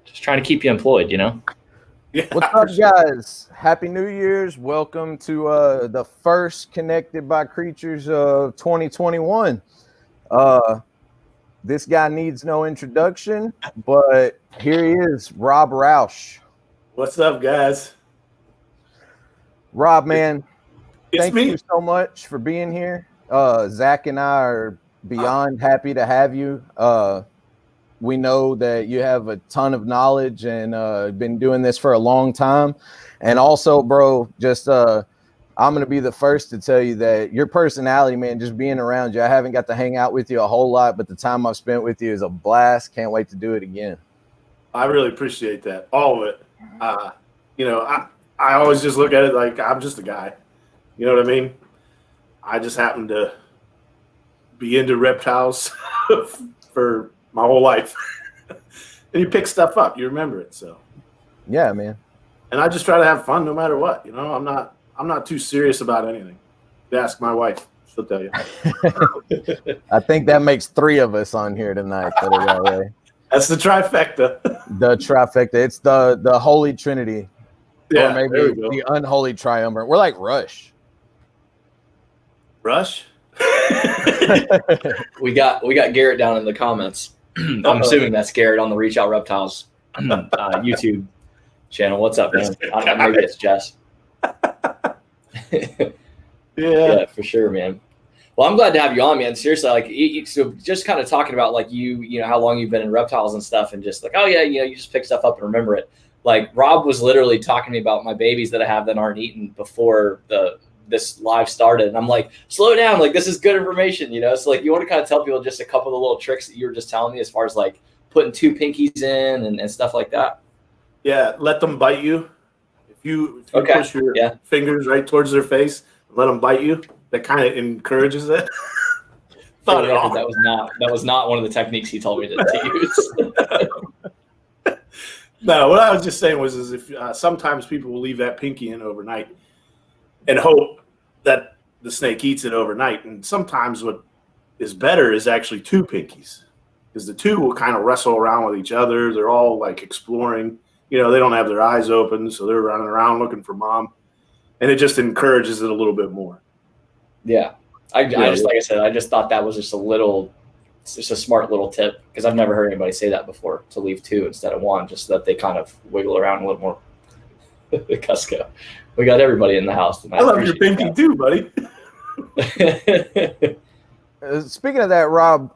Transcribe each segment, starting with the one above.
Just trying to keep you employed, you know? Yeah, What's up, guys? Happy New Year's. Welcome to the first Connected by Creatures of 2021. This guy needs no introduction, but here he is, Rob Rausch. What's up, guys? Rob, man, It's thank me. you so much for being here. Zach and I are beyond happy to have you. We know that you have a ton of knowledge and been doing this for a long time. And also, bro, just I'm going to be the first to tell you that your personality, man, just being around you, I haven't got to hang out with you a whole lot, but the time I've spent with you is a blast. Can't wait to do it again. I really appreciate that. All of it. I always just look at it like I'm just a guy. You know what I mean? I just happen to be into reptiles for my whole life. And you pick stuff up, you remember it. So yeah, man. And I just try to have fun no matter what. You know, I'm not too serious about anything. Ask my wife, she'll tell you. I think that makes 3 of us on here tonight that are that way. That's the trifecta. The trifecta. It's the holy trinity. Yeah, or maybe the unholy triumvirate. We're like Rush. Rush? We got Garrett down in the comments. I'm assuming that's Garrett on the Reach Out Reptiles YouTube channel. What's up, man? Maybe it's Jess. Yeah, for sure, man. Well, I'm glad to have you on, man. Seriously, like, so just kind of talking about like you know how long you've been in reptiles and stuff, and just like, oh yeah, you know, you just pick stuff up and remember it. Like Rob was literally talking to me about my babies that I have that aren't eaten before this live started, and I'm like, slow down, like this is good information, you know. So like, you want to kind of tell people just a couple of the little tricks that you were just telling me as far as like putting 2 pinkies in and stuff like that. Yeah, let them bite you. If you push your fingers right towards their face, let them bite you. That kind of encourages it. That was not one of the techniques he told me to use. No, what I was just saying was if sometimes people will leave that pinky in overnight and hope that the snake eats it overnight. And sometimes what is better is actually 2 pinkies, because the 2 will kind of wrestle around with each other. They're all like exploring. You know, they don't have their eyes open, so they're running around looking for mom, and it just encourages it a little bit more. Yeah, I just like I said, I just thought that was just a smart little tip, because I've never heard anybody say that before, to leave 2 instead of 1, just so that they kind of wiggle around a little more. Cusco, we got everybody in the house tonight. I love your pinky too, buddy. Speaking of that, Rob,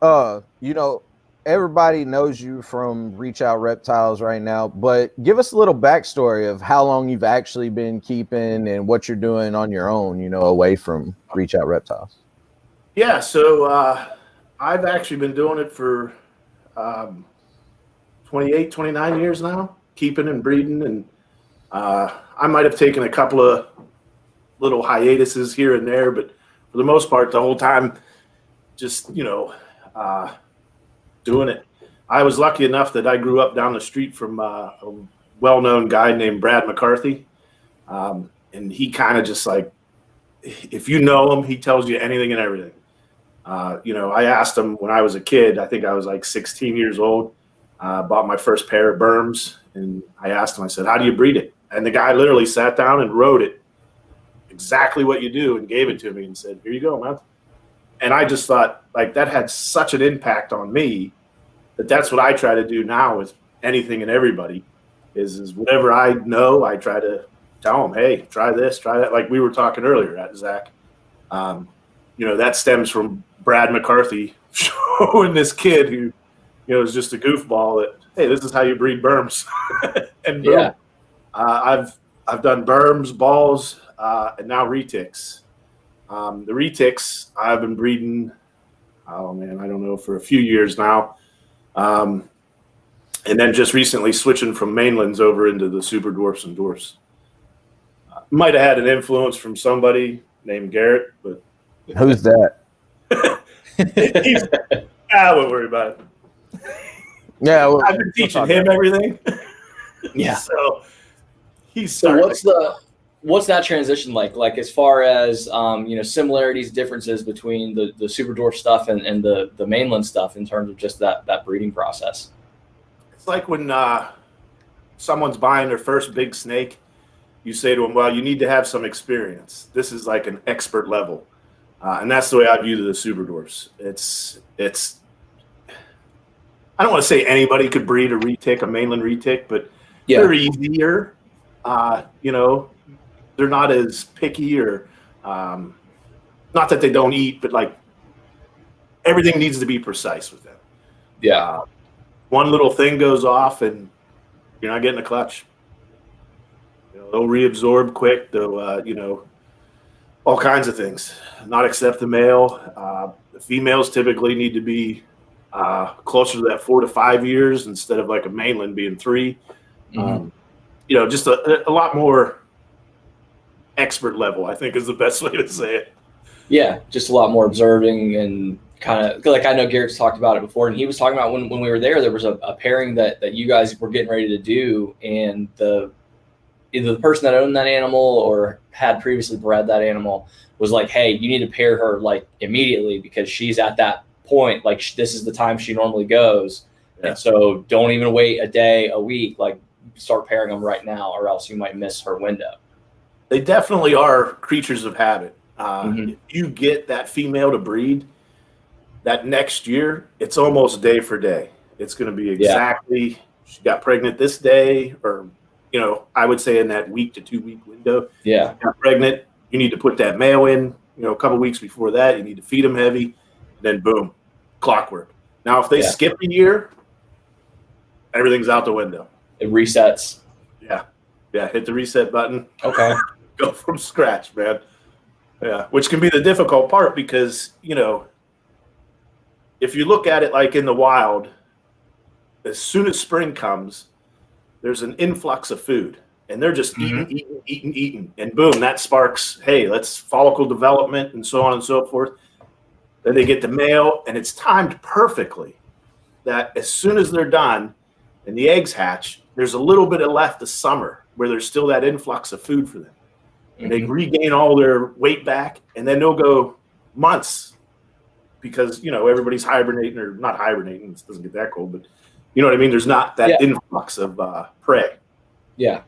you know, everybody knows you from Reach Out Reptiles right now, but give us a little backstory of how long you've actually been keeping and what you're doing on your own, you know, away from Reach Out Reptiles. Yeah, so I've actually been doing it for 28, 29 years now, keeping and breeding, and I might have taken a couple of little hiatuses here and there, but for the most part, the whole time, just, you know, doing it. I was lucky enough that I grew up down the street from a well-known guy named Brad McCarthy, and he kind of just like, if you know him, he tells you anything and everything. You know, I asked him when I was a kid, I think I was like 16 years old, bought my first pair of Berms, and I asked him, I said, how do you breed it? And the guy literally sat down and wrote it exactly what you do and gave it to me and said, here you go, man. And I just thought, like, that had such an impact on me that that's what I try to do now with anything and everybody is whatever I know, I try to tell them, hey, try this, try that. Like we were talking earlier at Zach. You know, that stems from Brad McCarthy showing this kid who, you know, is just a goofball that, hey, this is how you breed Berms. And boom. Yeah. I've done Berms, balls, and now retics. The retics I've been breeding, oh man, I don't know, for a few years now. And then just recently switching from mainlands over into the super dwarfs and dwarfs. Might have had an influence from somebody named Garrett, but who's that? I won't worry about it. Yeah, I've been teaching him everything. Yeah. So he's so what's that transition like? Like as far as you know, similarities, differences between the super dwarf stuff and the mainland stuff in terms of just that breeding process. It's like when someone's buying their first big snake, you say to them, well, you need to have some experience. This is like an expert level. And that's the way I view the super dwarfs. It's I don't want to say anybody could breed a retic, a mainland retic, but they're easier. You know, they're not as picky or not that they don't eat, but like everything needs to be precise with them. Yeah. One little thing goes off and you're not getting a clutch. You know, they'll reabsorb quick. They'll, you know, all kinds of things. Not accept the male. The females typically need to be closer to that 4 to 5 years instead of like a mainland being 3. You know, just a lot more expert level, I think is the best way to say it. Yeah, just a lot more observing and kind of like I know Garrett's talked about it before, and he was talking about when we were there was a pairing that you guys were getting ready to do, and either the person that owned that animal or had previously bred that animal was like, hey, you need to pair her like immediately because she's at that point, like this is the time she normally goes. And so don't even wait a day, a week, like start pairing them right now or else you might miss her window. They definitely are creatures of habit. If you get that female to breed, that next year, it's almost day for day. It's going to be exactly, she got pregnant this day, or, you know, I would say in that week to 2 week window. Yeah. Got pregnant, you need to put that male in, you know, a couple weeks before that, you need to feed them heavy, then boom, clockwork. Now, if they skip a year, everything's out the window. It resets. Yeah. Yeah. Hit the reset button. Okay. Go from scratch, man. Yeah. Which can be the difficult part because, you know, if you look at it like in the wild, as soon as spring comes, there's an influx of food and they're just eating. And boom, that sparks, hey, let's follicle development and so on and so forth. Then they get the male and it's timed perfectly that as soon as they're done and the eggs hatch, there's a little bit of left of summer where there's still that influx of food for them. And they regain all their weight back and then they'll go months because, you know, everybody's hibernating or not hibernating. It doesn't get that cold, but you know what I mean? There's not that influx of prey. Yeah.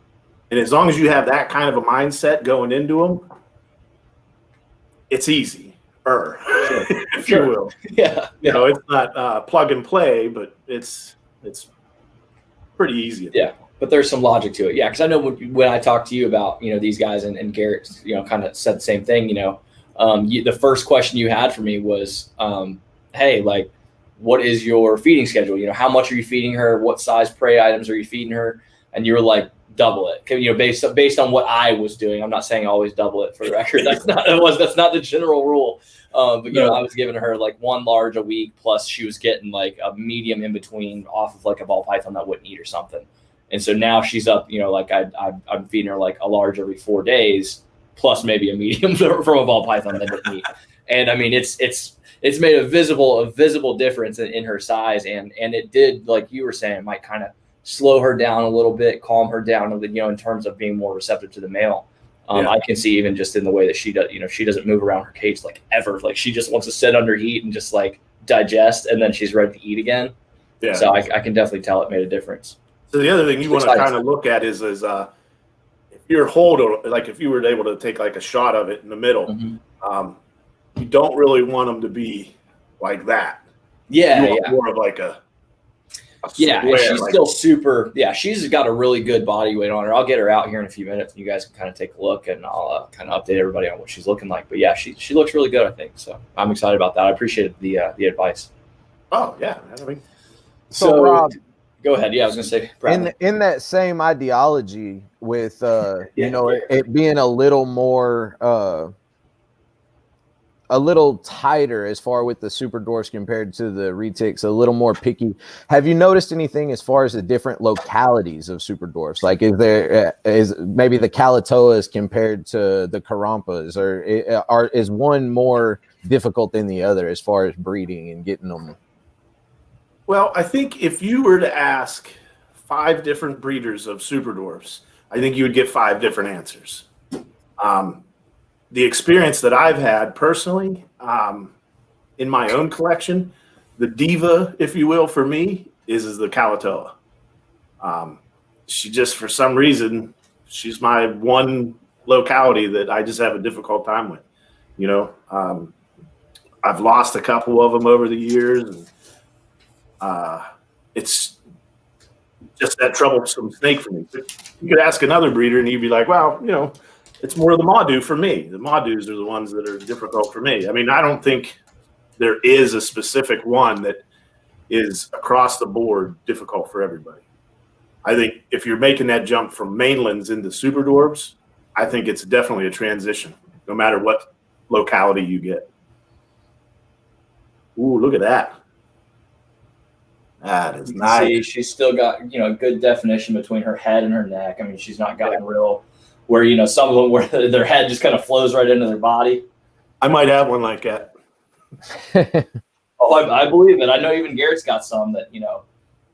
And as long as you have that kind of a mindset going into them, it's easy. If you will. Yeah. You know, it's not plug and play, but it's pretty easy. Yeah. But there's some logic to it. Yeah. Cause I know when I talked to you about, you know, these guys and Garrett, you know, kind of said the same thing, you know, the first question you had for me was, hey, like, what is your feeding schedule? You know, how much are you feeding her? What size prey items are you feeding her? And you were like, double it. You know, based on what I was doing. I'm not saying always double it for the record. That's not the general rule. But you know, I was giving her like 1 large a week, plus she was getting like a medium in between off of like a ball python that wouldn't eat or something. And so now she's up, you know, like I'm feeding her like a large every 4 days, plus maybe a medium from a ball python that didn't eat. And I mean, it's made a visible difference in her size, and it did, like you were saying, it might kind of slow her down a little bit, calm her down, you know, in terms of being more receptive to the male. I can see even just in the way that she does, you know, she doesn't move around her cage like ever. Like she just wants to sit under heat and just like digest, and then she's ready to eat again. Yeah. So I can definitely tell it made a difference. So the other thing you want to kind of look at is if you're like if you were able to take like a shot of it in the middle, you don't really want them to be like that. Yeah. You want more of like a yeah, and she's still super. Yeah, she's got a really good body weight on her. I'll get her out here in a few minutes, and you guys can kind of take a look, and I'll kind of update everybody on what she's looking like. But yeah, she looks really good, I think. So I'm excited about that. I appreciate the advice. Oh yeah, I mean, so Rob, go ahead. Yeah, I was gonna say in that same ideology with you know, it being a little more a little tighter as far with the super dwarfs compared to the retics, a little more picky. Have you noticed anything as far as the different localities of super dwarfs? Like, is maybe the Calatoas compared to the Carampas, or is one more difficult than the other as far as breeding and getting them? Well, I think if you were to ask 5 different breeders of super dwarfs, I think you would get 5 different answers. The experience that I've had personally in my own collection, the diva, if you will, for me, is the Calatoa. she just, for some reason, she's my one locality that I just have a difficult time with. You know, I've lost a couple of them over the years, and it's just that troublesome snake for me. You could ask another breeder, and he'd be like, "Well, you know, it's more of the Maudu for me. The Maudus are the ones that are difficult for me." I mean, I don't think there is a specific one that is across the board difficult for everybody. I think if you're making that jump from mainlands into super dwarfs, I think it's definitely a transition, no matter what locality you get. Ooh, look at that. That is nice. See, she's still got, you know, good definition between her head and her neck. I mean, she's not gotten real where, you know, some of them where their head just kind of flows right into their body. I might have one like that. Oh, I believe it. I know even Garrett's got some that, you know,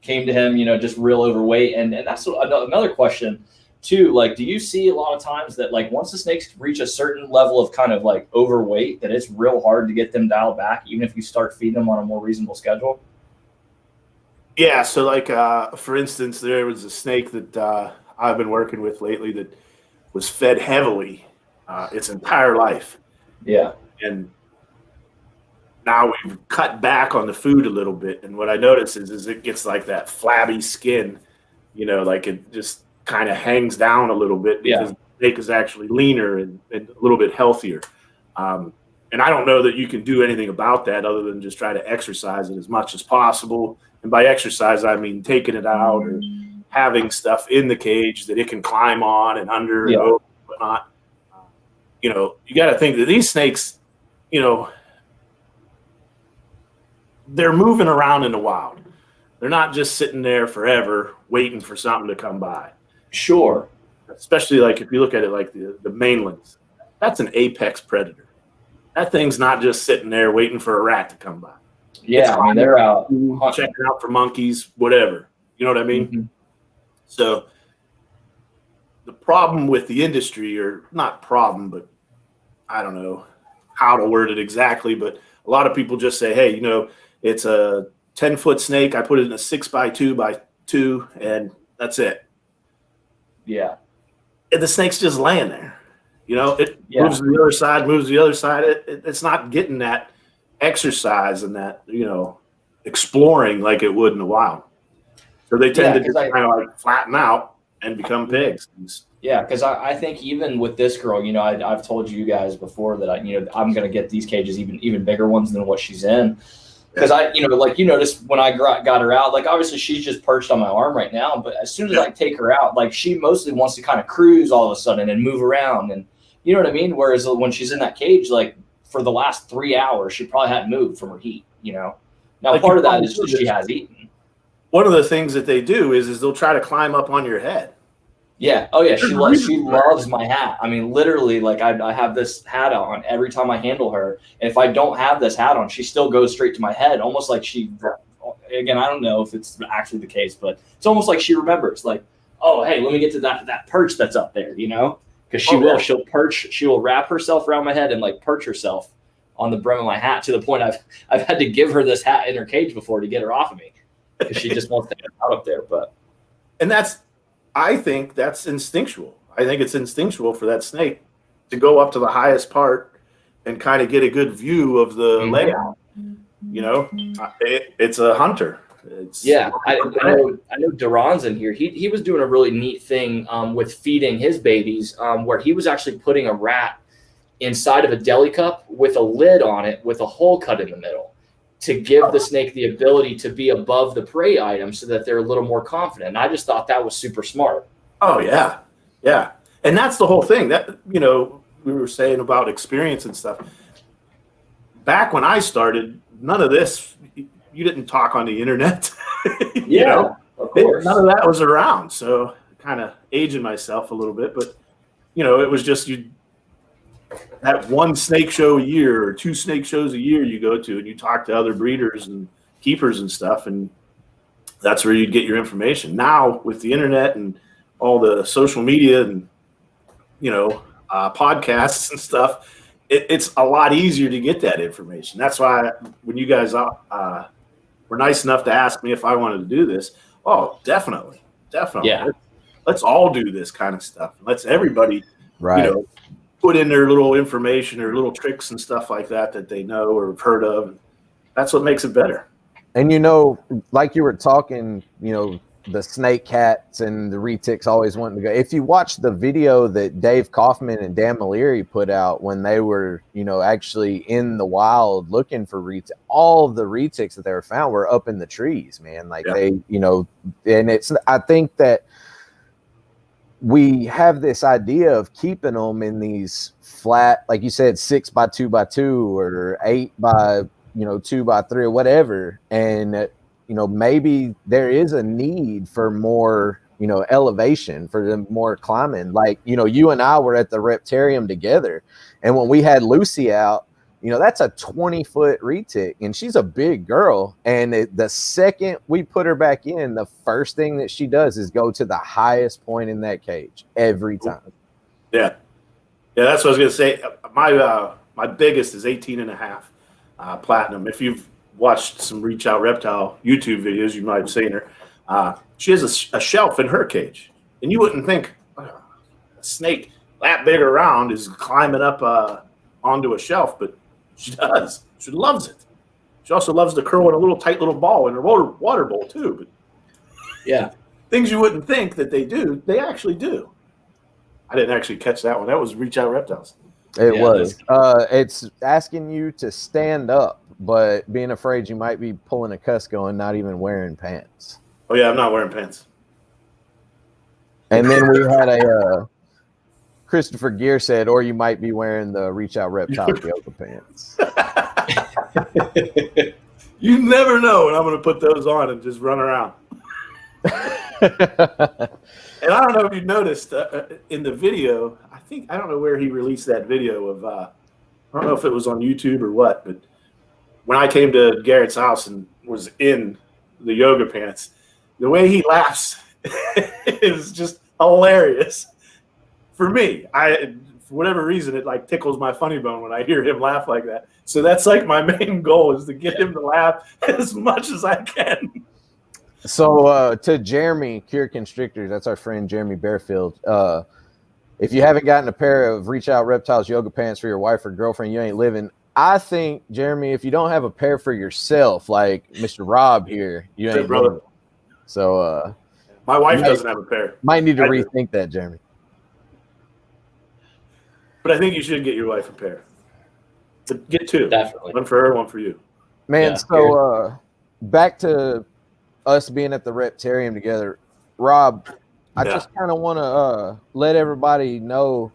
came to him, you know, just real overweight. And that's another question too. Like, do you see a lot of times that, like, once the snakes reach a certain level of kind of like overweight, that it's real hard to get them dialed back, even if you start feeding them on a more reasonable schedule? Yeah. So like, for instance, there was a snake that I've been working with lately that was fed heavily its entire life. Yeah. And now we've cut back on the food a little bit. And what I notice is it gets like that flabby skin, you know, like it just kind of hangs down a little bit because the snake is actually leaner and a little bit healthier. And I don't know that you can do anything about that other than just try to exercise it as much as possible. And by exercise, I mean taking it out or having stuff in the cage that it can climb on and under and over and whatnot. You know, you got to think that these snakes, you know, they're moving around in the wild. They're not just sitting there forever waiting for something to come by. Sure. Especially like if you look at it like the mainlands, that's an apex predator. That thing's not just sitting there waiting for a rat to come by. Yeah, I mean, they're out checking out for monkeys, whatever. You know what I mean? Mm-hmm. So the problem with the industry, or not problem, but I don't know how to word it exactly, but a lot of people just say, hey, you know, it's a 10-foot snake. I put it in a 6x2x2, and that's it. Yeah. And the snake's just laying there. You know, it moves to the other side, moves to the other side. It's not getting that exercise and that, you know, exploring like it would in the wild. So they tend to just kind of like flatten out and become pigs. Yeah, because I think even with this girl, you know, I've told you guys before that I'm going to get these cages even bigger ones than what she's in. Because you know, like you noticed when I got her out, like obviously she's just perched on my arm right now, but as soon as I take her out, like she mostly wants to kind of cruise all of a sudden and move around, and you know what I mean? Whereas when she's in that cage, like for the last 3 hours, she probably hadn't moved from her heat, you know? Now, like part of that is just she has eaten. One of the things that they do is they'll try to climb up on your head. Yeah. Oh, yeah. She loves my hat. I mean, literally, like I have this hat on every time I handle her. And if I don't have this hat on, she still goes straight to my head, almost like she, again, I don't know if it's actually the case, but it's almost like she remembers, like, oh, hey, let me get to that perch that's up there, you know? Because she'll perch, she will wrap herself around my head and like perch herself on the brim of my hat, to the point I've had to give her this hat in her cage before to get her off of me, because she just wants to get out up there. And I think that's instinctual. I think it's instinctual for that snake to go up to the highest part and kind of get a good view of the layout. You know, it's a hunter. I know Duran's in here. He was doing a really neat thing with feeding his babies, where he was actually putting a rat inside of a deli cup with a lid on it with a hole cut in the middle to give the snake the ability to be above the prey item so that they're a little more confident. And I just thought that was super smart. Oh, yeah. Yeah. And that's the whole thing that, you know, we were saying about experience and stuff. Back when I started, none of this, you didn't talk on the internet. You know? Of course. None of that was around. So kind of aging myself a little bit, but you know, it was just that one snake show a year or 2 snake shows a year you go to, and you talk to other breeders and keepers and stuff, and that's where you'd get your information. Now with the internet and all the social media and, you know, podcasts and stuff, it's a lot easier to get that information. That's why when you guys were nice enough to ask me if I wanted to do this, oh, definitely. Yeah. let's all do this kind of stuff. Let's everybody, Right. you know, put in their little information or little tricks and stuff like that they know or have heard of. That's what makes it better. And, you know, like you were talking, you know, the snake cats and the retics always wanting to go. If you watch the video that Dave Kaufman and Dan Maliri put out when they were, you know, actually in the wild looking for retics, all of the retics that they were found were up in the trees, man. Like they, you know, and I think that we have this idea of keeping them in these flat, like you said, 6 by 2 by 2 or 8 by, you know, 2 by 3 or whatever. And, you know, maybe there is a need for more, you know, elevation, for them more climbing. Like, you know, you and I were at the Reptarium together, and when we had Lucy out, you know, that's a 20-foot retic, and she's a big girl. And the second we put her back in, the first thing that she does is go to the highest point in that cage every time. Yeah. Yeah, that's what I was going to say. My biggest is 18 and a half platinum. If you've watched some Reach Out Reptile YouTube videos, you might have seen her. She has a shelf in her cage, and you wouldn't think a snake that big around is climbing up onto a shelf, but she does. She loves it. She also loves to curl in a little tight little ball in her water bowl too. But yeah, things you wouldn't think that they do, they actually do. I didn't actually catch that one. That was Reach Out Reptiles. It was. It's asking you to stand up, but being afraid you might be pulling a Cusco and not even wearing pants. Oh yeah, I'm not wearing pants. And then we had a Christopher Gear said, or you might be wearing the Reach Out Reptile yoga pants. You never know when I'm going to put those on and just run around. And I don't know if you noticed in the video, I don't know where he released that video of, I don't know if it was on YouTube or what, but when I came to Garrett's house and was in the yoga pants, the way he laughs is just hilarious. For me, for whatever reason, it like tickles my funny bone when I hear him laugh like that. So that's like my main goal, is to get him to laugh as much as I can. So to Jeremy, Cure Constrictors, that's our friend Jeremy Bearfield. If you haven't gotten a pair of Reach Out Reptiles yoga pants for your wife or girlfriend, you ain't living. I think, Jeremy, if you don't have a pair for yourself, like Mr. Rob here, you ain't living. So my wife doesn't have a pair. Might need to rethink that, Jeremy. But I think you should get your wife a pair. Get two. Definitely. One for her, one for you. Man, so back to us being at the Reptarium together. Rob, I just kind of want to let everybody know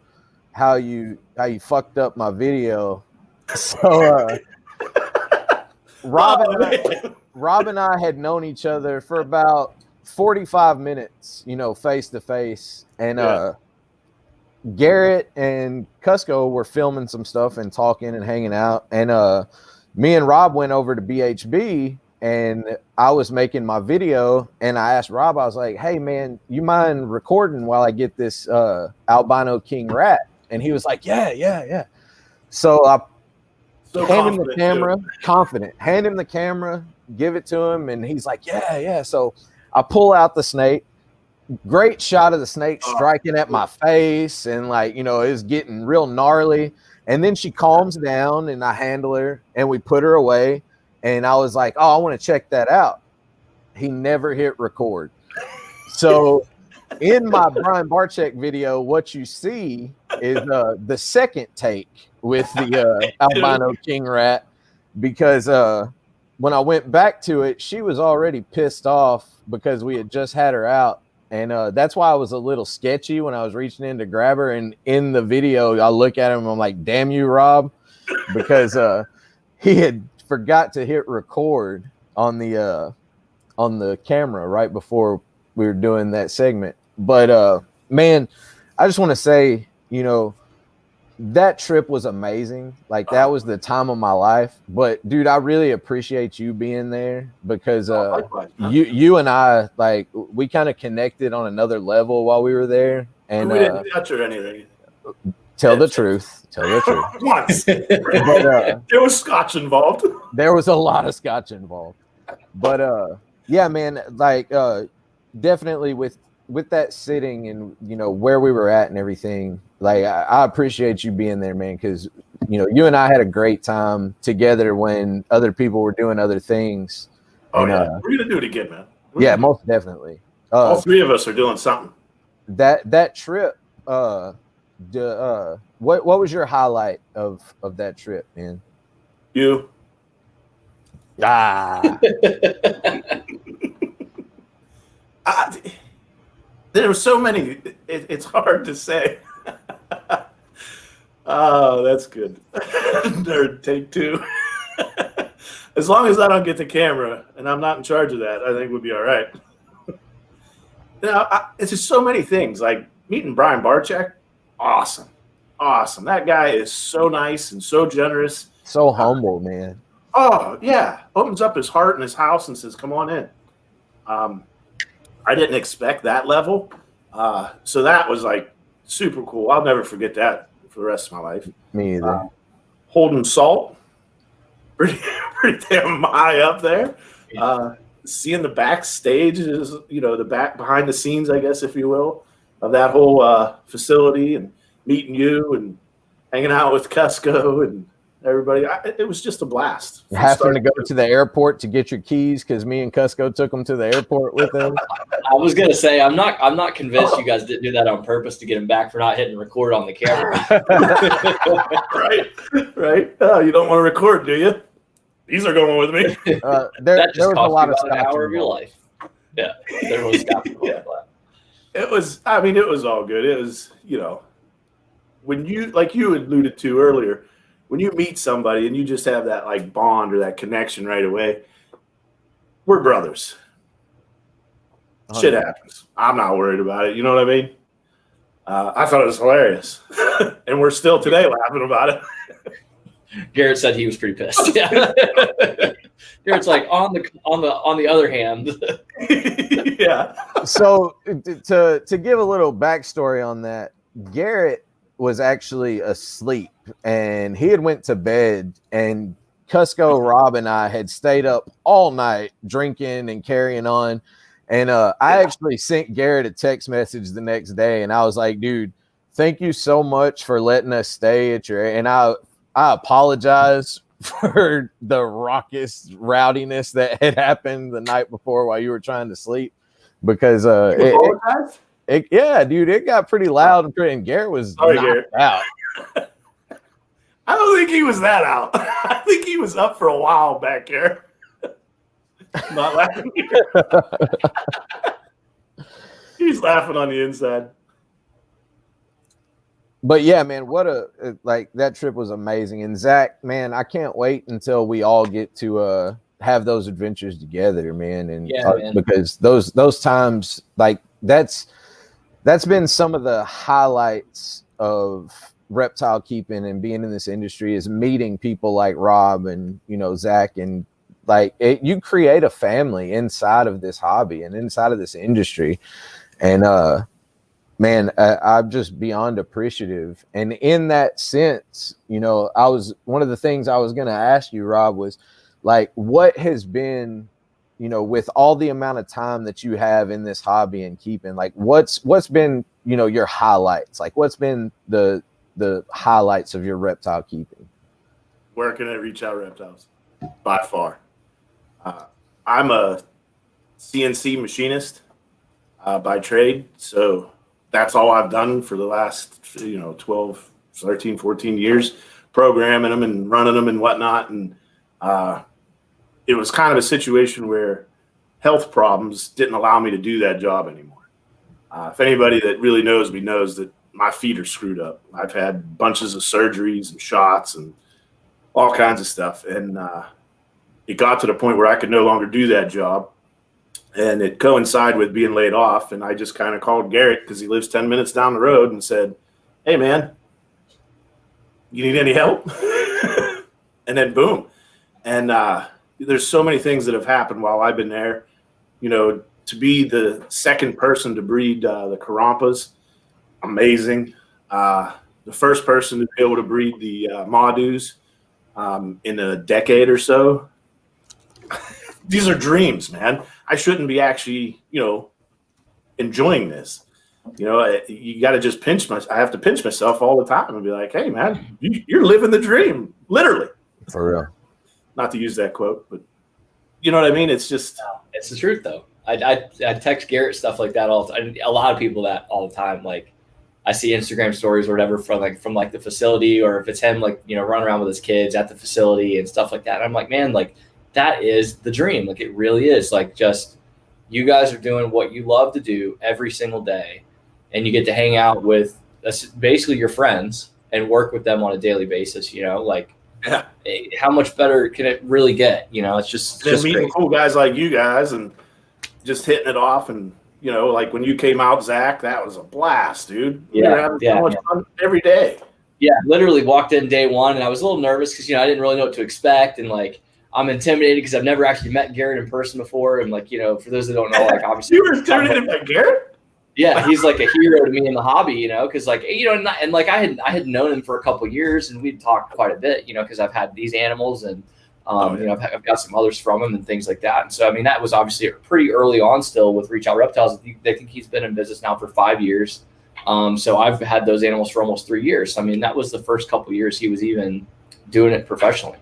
how you fucked up my video. So Rob and I had known each other for about 45 minutes, you know, face to face. And Garrett and Cusco were filming some stuff and talking and hanging out. And me and Rob went over to BHB, and I was making my video, and I asked Rob, I was like, hey man, you mind recording while I get this albino king rat? And he was like, yeah. So I hand him the camera, hand him the camera, give it to him, and he's like, yeah. So I pull out the snake. Great shot of the snake striking at my face, and like, you know, it was getting real gnarly. And then she calms down, and I handle her, and we put her away. And I was like, I want to check that out. He never hit record. So in my Brian Barczyk video, what you see is the second take with the albino king rat, because when I went back to it, she was already pissed off because we had just had her out. And that's why I was a little sketchy when I was reaching in to grab her. And in the video, I look at him and I'm like, damn you, Rob, because he had forgot to hit record on the camera right before we were doing that segment. But man, I just want to say, you know, that trip was amazing. Like, that was the time of my life. But dude, I really appreciate you being there, because you and I, like, we kind of connected on another level while we were there. And we didn't touch or anything. Tell the truth. Once. But, there was scotch involved. There was a lot of scotch involved. But yeah, man, like definitely with with that sitting and where we were at and everything, like I appreciate you being there, man, because you and I had a great time together when other people were doing other things. Oh, yeah. We're gonna do it again, man. Yeah, most definitely. All three of us are doing something. That trip, what was your highlight of that trip, man? You. There were so many. It's hard to say. Oh, that's good. Nerd, take two. As long as I don't get the camera and I'm not in charge of that, I think we'll be all right. It's just so many things. Like meeting Brian Barczyk, awesome. That guy is so nice and so generous. So humble, man. Oh, yeah. Opens up his heart and his house and says, come on in. I didn't expect that level. So that was like super cool. I'll never forget that for the rest of my life. Me either. Holding salt, pretty damn high up there. Seeing the backstage is, the back behind the scenes, I guess, if you will, of that whole facility, and meeting you and hanging out with Cusco and everybody. It was just a blast. Having to go to the airport to get your keys because me and Cusco took them to the airport with us. I was gonna say I'm not convinced you guys didn't do that on purpose to get him back for not hitting record on the camera. Right. Oh, you don't want to record, do you? These are going with me. That just cost you about an hour of your life. Yeah, there was stuff. Yeah. It was. I mean, it was all good. It was, when you, like you alluded to earlier, when you meet somebody and you just have that like bond or that connection right away, we're brothers. Shit happens. I'm not worried about it. You know what I mean? I thought it was hilarious, and we're still today laughing about it. Garrett said he was pretty pissed. Yeah. Garrett's like, on the other hand. Yeah. So to give a little backstory on that, Garrett was actually asleep and he had went to bed, and Cusco, Rob, and I had stayed up all night drinking and carrying on. And I actually sent Garrett a text message the next day, and I was like, dude, thank you so much for letting us stay at your, and I apologize for the raucous rowdiness that had happened the night before while you were trying to sleep, because yeah, dude, it got pretty loud and Garrett was knocked out. I don't think he was that out. I think he was up for a while back here. Not laughing. He's laughing on the inside. But yeah, man, that trip was amazing. And Zach, man, I can't wait until we all get to have those adventures together, man. And man. Because those times, like that's been some of the highlights of reptile keeping and being in this industry, is meeting people like Rob and Zach, and you create a family inside of this hobby and inside of this industry. And man, I'm just beyond appreciative. And in that sense, one of the things I was going to ask you, Rob, was like, what has been, with all the amount of time that you have in this hobby and keeping, like what's been, your highlights? Like what's been the highlights of your reptile keeping? Working at Reach Out Reptiles, by far. I'm a CNC machinist by trade, so that's all I've done for the last 12, 13, 14 years, programming them and running them and whatnot. And it was kind of a situation where health problems didn't allow me to do that job anymore. If anybody that really knows me knows that my feet are screwed up. I've had bunches of surgeries and shots and all kinds of stuff. And it got to the point where I could no longer do that job. And it coincided with being laid off. And I just kind of called Garrett, because he lives 10 minutes down the road, and said, hey, man, you need any help? And then boom. And there's so many things that have happened while I've been there. To be the second person to breed the Karampas, amazing. The first person to be able to breed the Madus in a decade or so. These are dreams, man. I shouldn't be actually, enjoying this. You know, you got to just I have to pinch myself all the time and be like, hey, man, you're living the dream, literally. For real. Not to use that quote, but you know what I mean? It's just. It's the truth, though. I text Garrett stuff like that all the time. A lot of people that all the time. Like, I see Instagram stories or whatever from the facility, or if it's him, like, you know, running around with his kids at the facility and stuff like that. And I'm like, man, like, that is the dream. Like, it really is. Like, just you guys are doing what you love to do every single day. And you get to hang out with basically your friends and work with them on a daily basis, you know, like, yeah. How much better can it really get? You know, it's just meeting great. Cool guys like you guys and just hitting it off. And, you know, like when you came out, Zach, that was a blast, dude. We were having so much fun every day. Yeah, literally walked in day one, and I was a little nervous because, you know, I didn't really know what to expect. And, like, I'm intimidated because I've never actually met Garrett in person before. And, like, you know, for those that don't know, like, obviously. You were intimidated by Garrett? Yeah, he's like a hero to me in the hobby, you know, because, like, you know, and like I had known him for a couple of years, and we'd talked quite a bit, you know, because I've had these animals, and you know, I've got some others from him and things like that. And so, I mean, that was obviously pretty early on still with Reach Out Reptiles. They think he's been in business now for 5 years. So I've had those animals for almost 3 years. So, I mean, that was the first couple of years he was even doing it professionally.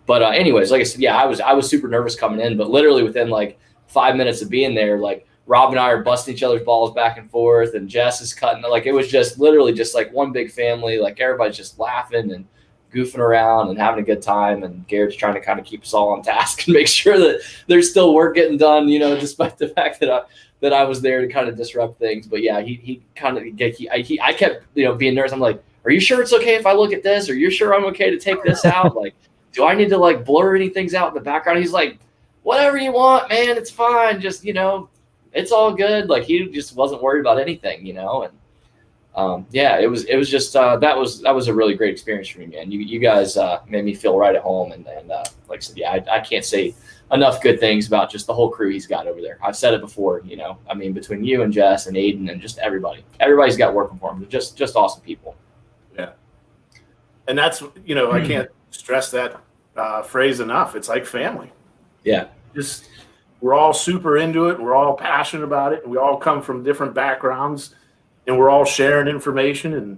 But anyways, like I said, yeah, I was super nervous coming in, but literally within like 5 minutes of being there, like, Rob and I are busting each other's balls back and forth, and Jess is cutting. Like, it was just literally just like one big family. Like, everybody's just laughing and goofing around and having a good time. And Garrett's trying to kind of keep us all on task and make sure that there's still work getting done, you know, despite the fact that I was there to kind of disrupt things. But yeah, he kind of I kept, you know, being nervous. I'm like, are you sure it's okay if I look at this? Are you sure I'm okay to take this out? Like, do I need to like blur any things out in the background? He's like, whatever you want, man, it's fine. Just, you know, it's all good. Like, he just wasn't worried about anything, you know. And yeah, it was just that was a really great experience for me, man. You guys made me feel right at home, and like I said, yeah, I can't say enough good things about just the whole crew he's got over there. I've said it before, you know. I mean, between you and Jess and Aiden and just everybody's got working for him. They're just awesome people. Yeah, and that's, you know, I can't stress that phrase enough. It's like family. Yeah, just. We're all super into it. We're all passionate about it. And we all come from different backgrounds, and we're all sharing information. And,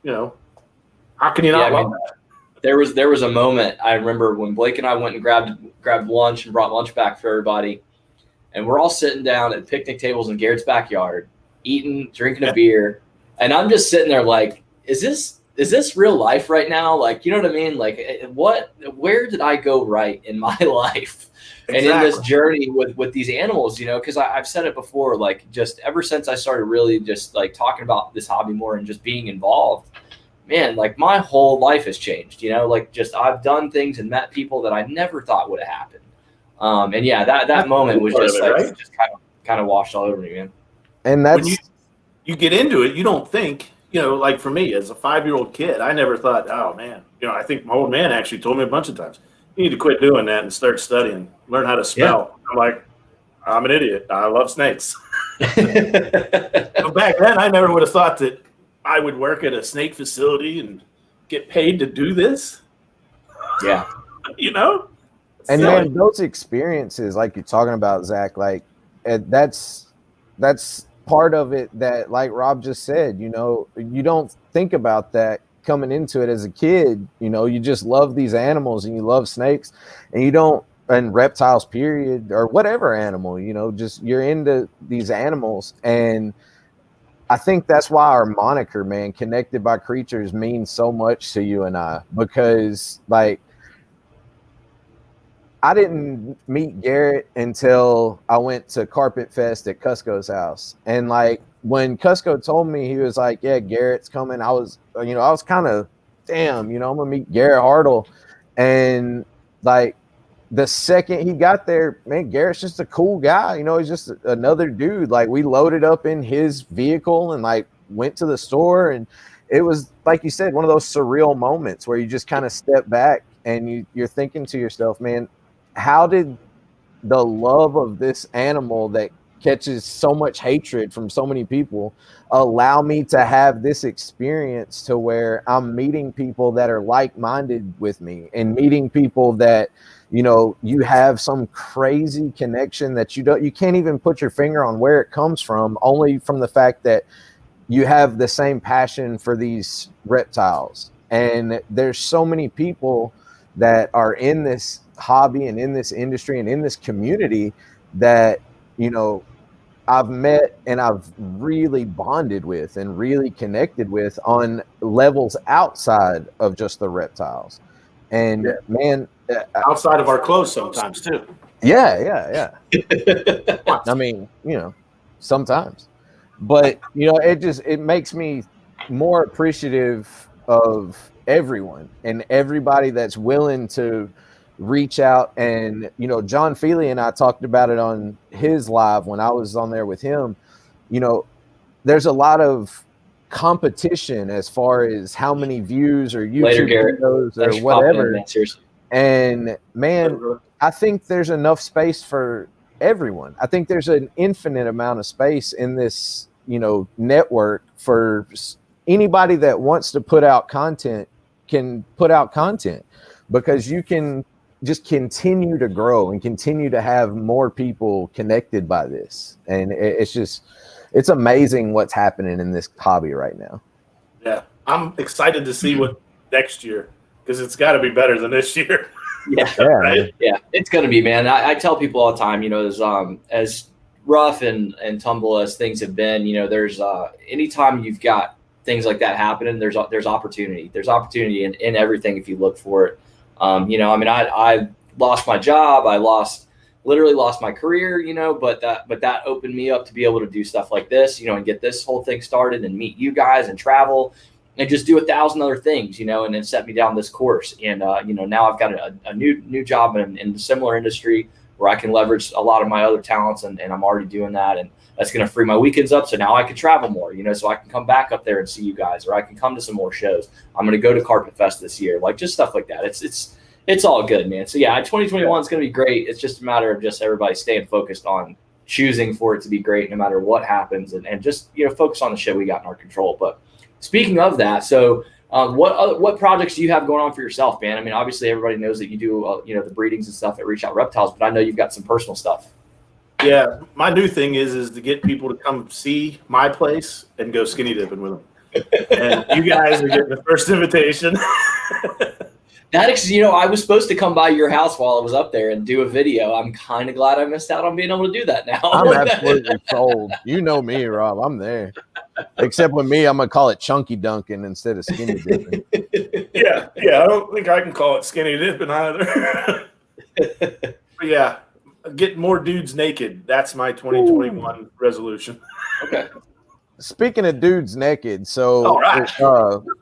you know, how can you not love that? There was a moment I remember when Blake and I went and grabbed lunch and brought lunch back for everybody. And we're all sitting down at picnic tables in Garrett's backyard, eating, drinking a beer. And I'm just sitting there like, is this real life right now? Like, you know what I mean? Like, where did I go right in my life? And in this journey with these animals, you know, because I've said it before, like, just ever since I started really just like talking about this hobby more and just being involved, man, like, my whole life has changed, you know, like, just I've done things and met people that I never thought would have happened. And yeah, that moment was just like, right? Just kind of washed all over me, man. And that's when you get into it, you don't think, you know, like for me as a 5-year-old kid, I never thought, oh man, you know, I think my old man actually told me a bunch of times, you need to quit doing that and start studying, learn how to spell. Yeah. I'm like, I'm an idiot. I love snakes. But back then, I never would have thought that I would work at a snake facility and get paid to do this. Yeah. You know? And man, those experiences, like you're talking about, Zach, like that's part of it that, like Rob just said, you know, you don't think about that coming into it as a kid. You know, you just love these animals and you love snakes, and you don't, and reptiles period, or whatever animal, you know, just you're into these animals. And I think that's why our moniker, man, Connected by Creatures, means so much to you and I, because like I didn't meet Garrett until I went to Carpet Fest at Cusco's house. And like when Cusco told me, he was like, yeah, Garrett's coming, I was kind of, damn, you know, I'm gonna meet Garrett Hartle. And like the second he got there, man, Garrett's just a cool guy, you know, he's just another dude. Like, we loaded up in his vehicle and like went to the store, and it was, like you said, one of those surreal moments where you just kind of step back and you're thinking to yourself, man, how did the love of this animal that catches so much hatred from so many people, allow me to have this experience to where I'm meeting people that are like-minded with me, and meeting people that, you know, you have some crazy connection that you can't even put your finger on where it comes from, only from the fact that you have the same passion for these reptiles. And there's so many people that are in this hobby and in this industry and in this community that, you know, I've met and I've really bonded with and really connected with on levels outside of just the reptiles. And man, outside of our clothes sometimes too. Yeah. I mean, you know, sometimes, but you know, it makes me more appreciative of everyone and everybody that's willing to reach out. And you know, John Feely and I talked about it on his live when I was on there with him. You know, there's a lot of competition as far as how many views or YouTube videos or whatever. And man, I think there's enough space for everyone. I think there's an infinite amount of space in this, you know, network for anybody that wants to put out content can put out content, because you can just continue to grow and continue to have more people connected by this. And it's amazing what's happening in this hobby right now. Yeah. I'm excited to see what next year, because it's got to be better than this year. Yeah. Right? Yeah. It's going to be, man. I tell people all the time, you know, as rough and tumble as things have been, you know, there's anytime you've got things like that happening, there's opportunity. There's opportunity in everything if you look for it. You know, I mean, I lost my job. I literally lost my career, you know, but that opened me up to be able to do stuff like this, you know, and get this whole thing started and meet you guys and travel and just do 1,000 other things, you know, and then set me down this course. And, you know, now I've got a new job in a similar industry where I can leverage a lot of my other talents, and I'm already doing that. And that's going to free my weekends up. So now I can travel more, you know, so I can come back up there and see you guys, or I can come to some more shows. I'm going to go to Carpet Fest this year, like just stuff like that. It's all good, man. So yeah, 2021 is going to be great. It's just a matter of just everybody staying focused on choosing for it to be great, no matter what happens, and just, you know, focus on the shit we got in our control. But speaking of that, so what projects do you have going on for yourself, man? I mean, obviously everybody knows that you do, you know, the breedings and stuff at Reach Out Reptiles, but I know you've got some personal stuff. Yeah, my new thing is to get people to come see my place and go skinny dipping with them. And you guys are getting the first invitation. You know, I was supposed to come by your house while I was up there and do a video. I'm kind of glad I missed out on being able to do that now. I'm absolutely sold. You know me, Rob. I'm there. Except with me, I'm going to call it chunky dunking instead of skinny dipping. Yeah. I don't think I can call it skinny dipping either. But yeah, get more dudes naked. That's my 2021 resolution. Okay. Speaking of dudes naked, so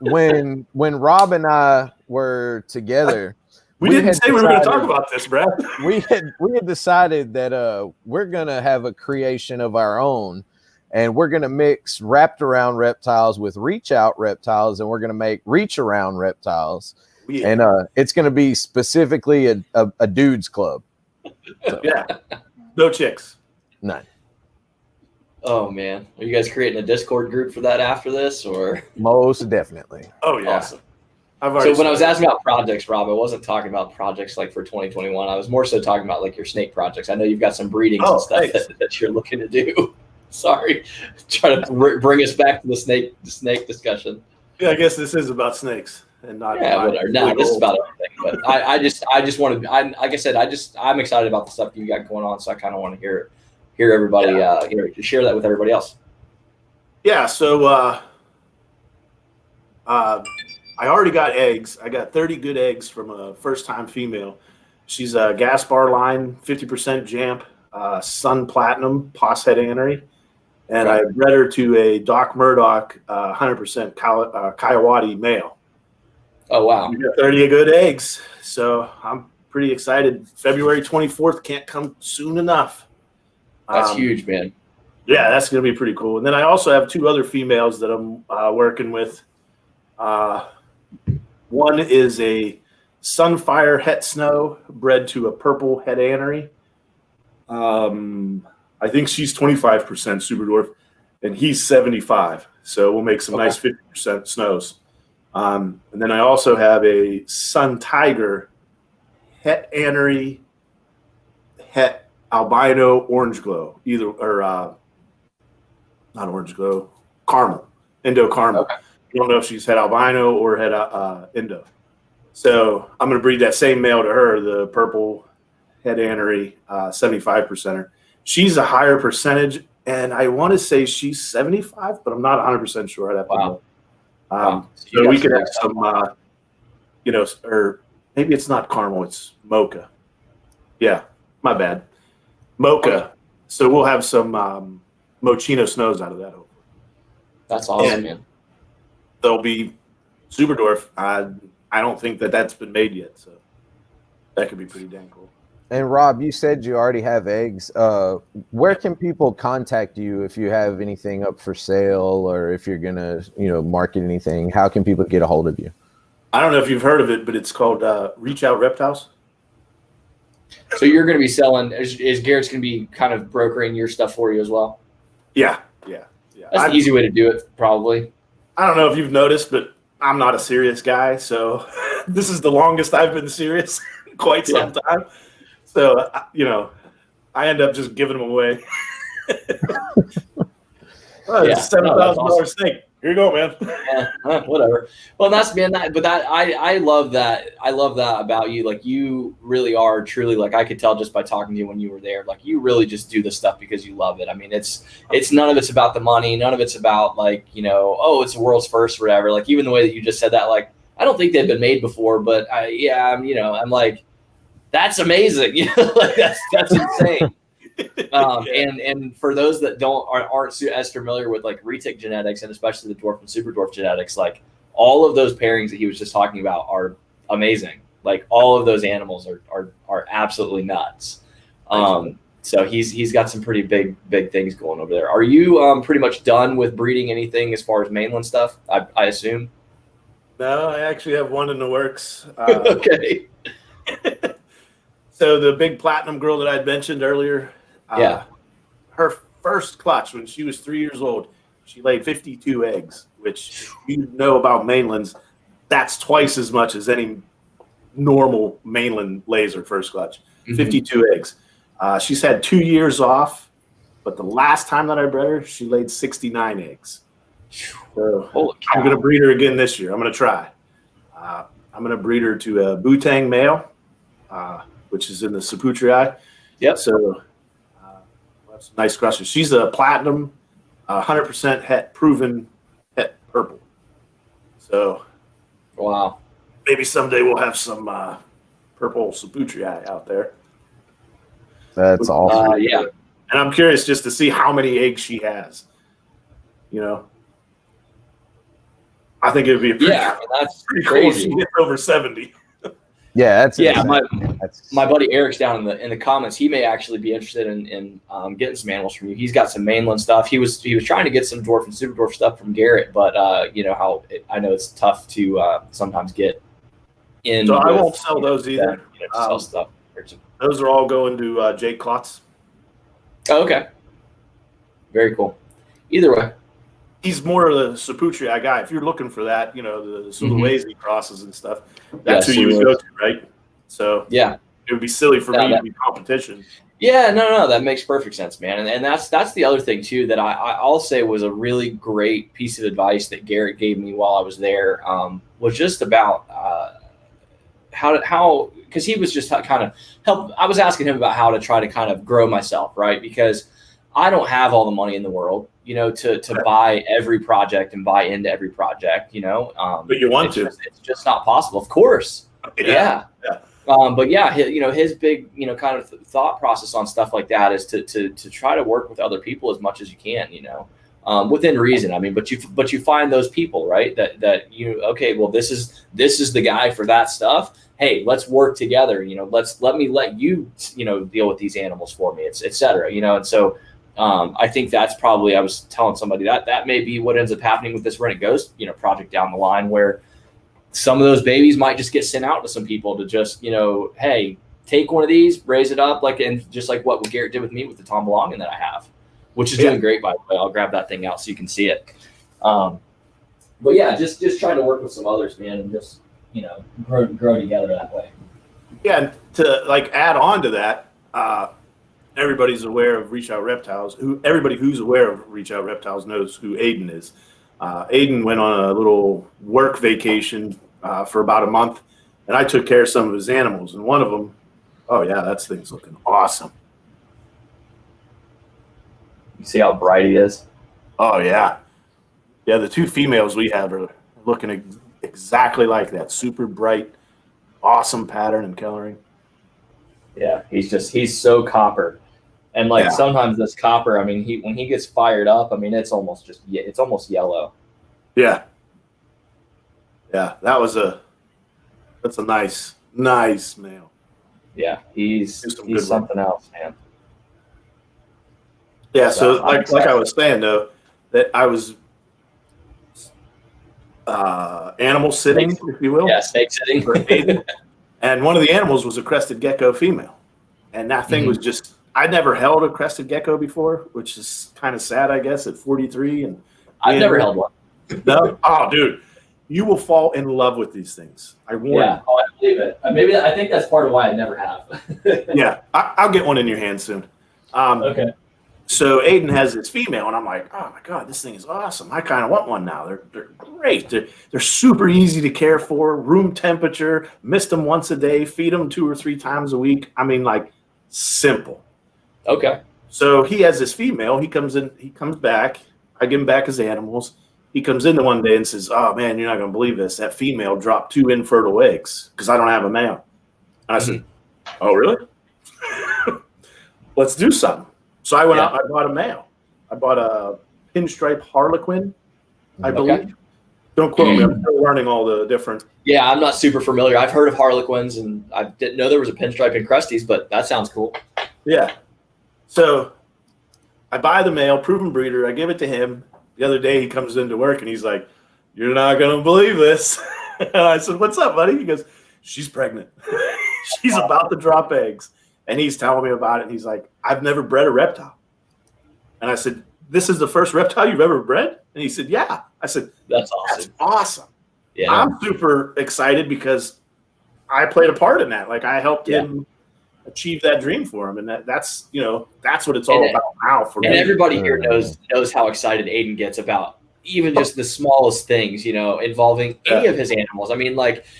when Rob and I were together, we didn't say we were going to talk about this, Brad. We had decided that we're going to have a creation of our own, and we're going to mix wrapped around reptiles with reach out reptiles, and we're going to make reach around reptiles. Yeah. And it's going to be specifically a dudes club. So. Yeah, no chicks, none. Oh man, are you guys creating a Discord group for that after this, or? Most definitely. Oh yeah. Awesome. So when I was asking about projects, Rob, I wasn't talking about projects like for 2021. I was more so talking about like your snake projects. I know you've got some breedings and stuff that you're looking to do. Sorry, trying to bring us back to the snake discussion. Yeah, I guess this is about snakes and not. Yeah, whatever. No, this is about everything. But I just wanted. Like I said, I'm excited about the stuff you got going on. So I kind of want to hear everybody. You know, share that with everybody else. Yeah. So. I already got eggs. I got 30 good eggs from a first-time female. She's a Gaspar line, 50% Jamp, Sun Platinum, Poss head anery. And I bred her to a Doc Murdoch, 100% Coyote male. Oh, wow. We got 30 good eggs. So I'm pretty excited. February 24th can't come soon enough. That's huge, man. Yeah, that's going to be pretty cool. And then I also have 2 other females that I'm working with. One is a Sunfire Het Snow bred to a purple head anery. I think she's 25% super dwarf, and he's 75. So we'll make some nice 50% snows. And then I also have a sun tiger, het anery, het albino orange glow, not orange glow, caramel, Indo caramel. Okay. I don't know if she's het albino or het Indo. So I'm going to breed that same male to her, the purple het anery 75%er. She's a higher percentage, and I want to say she's 75, but I'm not 100% sure. I'd have to know. So we could have some, or maybe it's not caramel, it's mocha. Yeah, my bad. Mocha. Okay. So we'll have some Moschino snows out of that. That's awesome, man. They'll be super dwarf. I don't think that's been made yet, so that could be pretty dang cool. And Rob, you said you already have eggs. Where can people contact you if you have anything up for sale, or if you're gonna, market anything? How can people get a hold of you? I don't know if you've heard of it, but it's called Reach Out Reptiles. So you're going to be selling? Is Garrett's going to be kind of brokering your stuff for you as well? Yeah. That's the easy way to do it, probably. I don't know if you've noticed, but I'm not a serious guy, so this is the longest I've been serious in quite some time. So, I end up just giving them away. $7,000 snake. Here you go, man. Whatever. Well, that's I love that. I love that about you. Like, you really are truly, like, I could tell just by talking to you when you were there, like, you really just do this stuff because you love it. I mean, it's none of it's about the money. None of it's about, like, it's the world's first or whatever. Like, even the way that you just said that, like, I don't think they've been made before, but I'm like, that's amazing. Like, that's insane. And for those that aren't as familiar with, like, retic genetics, and especially the dwarf and super dwarf genetics, like, all of those pairings that he was just talking about are amazing. Like, all of those animals are absolutely nuts. So he's got some pretty big things going over there. Are you pretty much done with breeding anything as far as mainland stuff? I assume. No, I actually have one in the works. Okay. So the big platinum girl that I'd mentioned earlier. Her first clutch when she was 3 years old, she laid 52 eggs, which, about mainlands, that's twice as much as any normal mainland lays her first clutch. 52 eggs. She's had 2 years off, but the last time that I bred her, she laid 69 eggs. So I'm going to breed her again this year. I'm going to try. I'm going to breed her to a Butang male, which is in the Saputrii. Yep. So some nice crushes. She's a platinum, 100% het proven het purple. So, wow. Maybe someday we'll have some purple Saputrii out there. That's awesome. Yeah. And I'm curious just to see how many eggs she has. I think it would be that's pretty crazy. Cool if she gets over 70. Yeah, that's my buddy Eric's down in the comments. He may actually be interested in getting some animals from you. He's got some mainland stuff. He was trying to get some dwarf and super dwarf stuff from Garrett, but I know it's tough to sometimes get in. So I won't sell those either. Sell stuff. Those are all going to Jake Klotz. Oh, okay. Very cool. Either way. He's more of the Saputrii guy. If you're looking for that, the Sulawesi crosses and stuff, that's who you would go to, right? So it would be silly for me to be competition. Yeah, no, that makes perfect sense, man. And that's the other thing too that I'll say was a really great piece of advice that Garrett gave me while I was there. Was just about how because he was just kind of help. I was asking him about how to try to kind of grow myself, right? Because I don't have all the money in the world, to buy every project and buy into every project, But you want to. It's just not possible. Of course. Yeah. But yeah, his big, kind of thought process on stuff like that is to try to work with other people as much as you can, within reason. I mean, but you find those people, right? That okay, well, this is the guy for that stuff. Hey, let's work together. Let you, deal with these animals for me, et cetera, and so, I think that's probably, I was telling somebody that may be what ends up happening with this Rent It Ghost, project down the line, where some of those babies might just get sent out to some people to just, hey, take one of these, raise it up, and just like what Garrett did with me with the Tom Belonging that I have, which is doing great, by the way. I'll grab that thing out so you can see it. But yeah, just trying to work with some others, man, and just, grow together that way. Yeah, and to add on to that, everybody's aware of Reach Out Reptiles. Everybody who's aware of Reach Out Reptiles knows who Aiden is. Aiden went on a little work vacation for about a month, and I took care of some of his animals. And one of them, oh yeah, that thing's looking awesome. You see how bright he is? Oh yeah, yeah. The two females we have are looking exactly like that. Super bright, awesome pattern and coloring. Yeah, he's so copper. And sometimes this copper, I mean, when he gets fired up, I mean, it's almost yellow. Yeah. Yeah, that's a nice male. Yeah, he's something else, man. Yeah, so like I was saying though, that I was animal sitting, if you will. Yeah, snake sitting. And one of the animals was a crested gecko female. And that thing was just, I'd never held a crested gecko before, which is kind of sad, I guess, at 43. And I've never held one. No? Oh, dude, you will fall in love with these things. I warn you. Yeah, I believe it. I think that's part of why I never have. Yeah, I'll get one in your hand soon. Okay. So Aiden has this female, and I'm like, oh my God, this thing is awesome. I kind of want one now. They're great. They're super easy to care for, room temperature, mist them once a day, feed them 2 or 3 times a week. I mean, simple. Okay. So he has this female. He comes back. I give him back his animals. He comes in the one day and says, oh man, you're not going to believe this. That female dropped 2 infertile eggs because I don't have a male. And I said, oh, really? Let's do something. So I went out, I bought a male. I bought a pinstripe harlequin, I believe. Okay. Don't quote me. I'm still learning all the different. Yeah, I'm not super familiar. I've heard of harlequins, and I didn't know there was a pinstripe in crusties, but that sounds cool. Yeah. So I buy the male, proven breeder. I give it to him. The other day he comes into work, and he's like, you're not going to believe this. And I said, what's up, buddy? He goes, she's pregnant. She's about to drop eggs. And he's telling me about it. And he's like, I've never bred a reptile. And I said, this is the first reptile you've ever bred? And he said, yeah. I said, that's awesome. That's awesome. Yeah. I'm super excited because I played a part in that. I helped him achieve that dream for him. And that's what it's all about now for me. And everybody here knows how excited Aiden gets about even just the smallest things, involving any of his animals. I mean,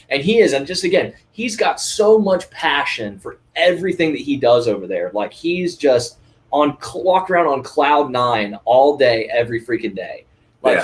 and he is, and just again, he's got so much passion for everything that he does over there. He's just walk around on cloud 9 all day, every freaking day.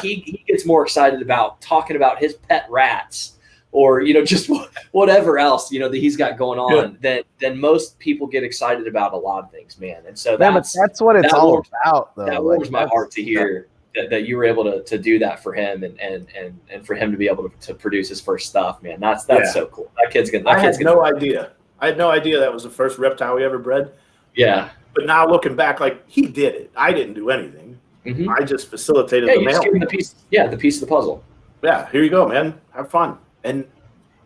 He gets more excited about talking about his pet rats or, just whatever else, that he's got going on than most people get excited about a lot of things, man. And so that's what it's all about, though. That warms my heart to hear. That you were able to do that for him and for him to be able to produce his first stuff, man. That's so cool. I had no idea. I had no idea that was the first reptile we ever bred. Yeah. But now looking back, he did it. I didn't do anything. Mm-hmm. I just facilitated the mail. The piece of the puzzle. Yeah, here you go, man. Have fun. And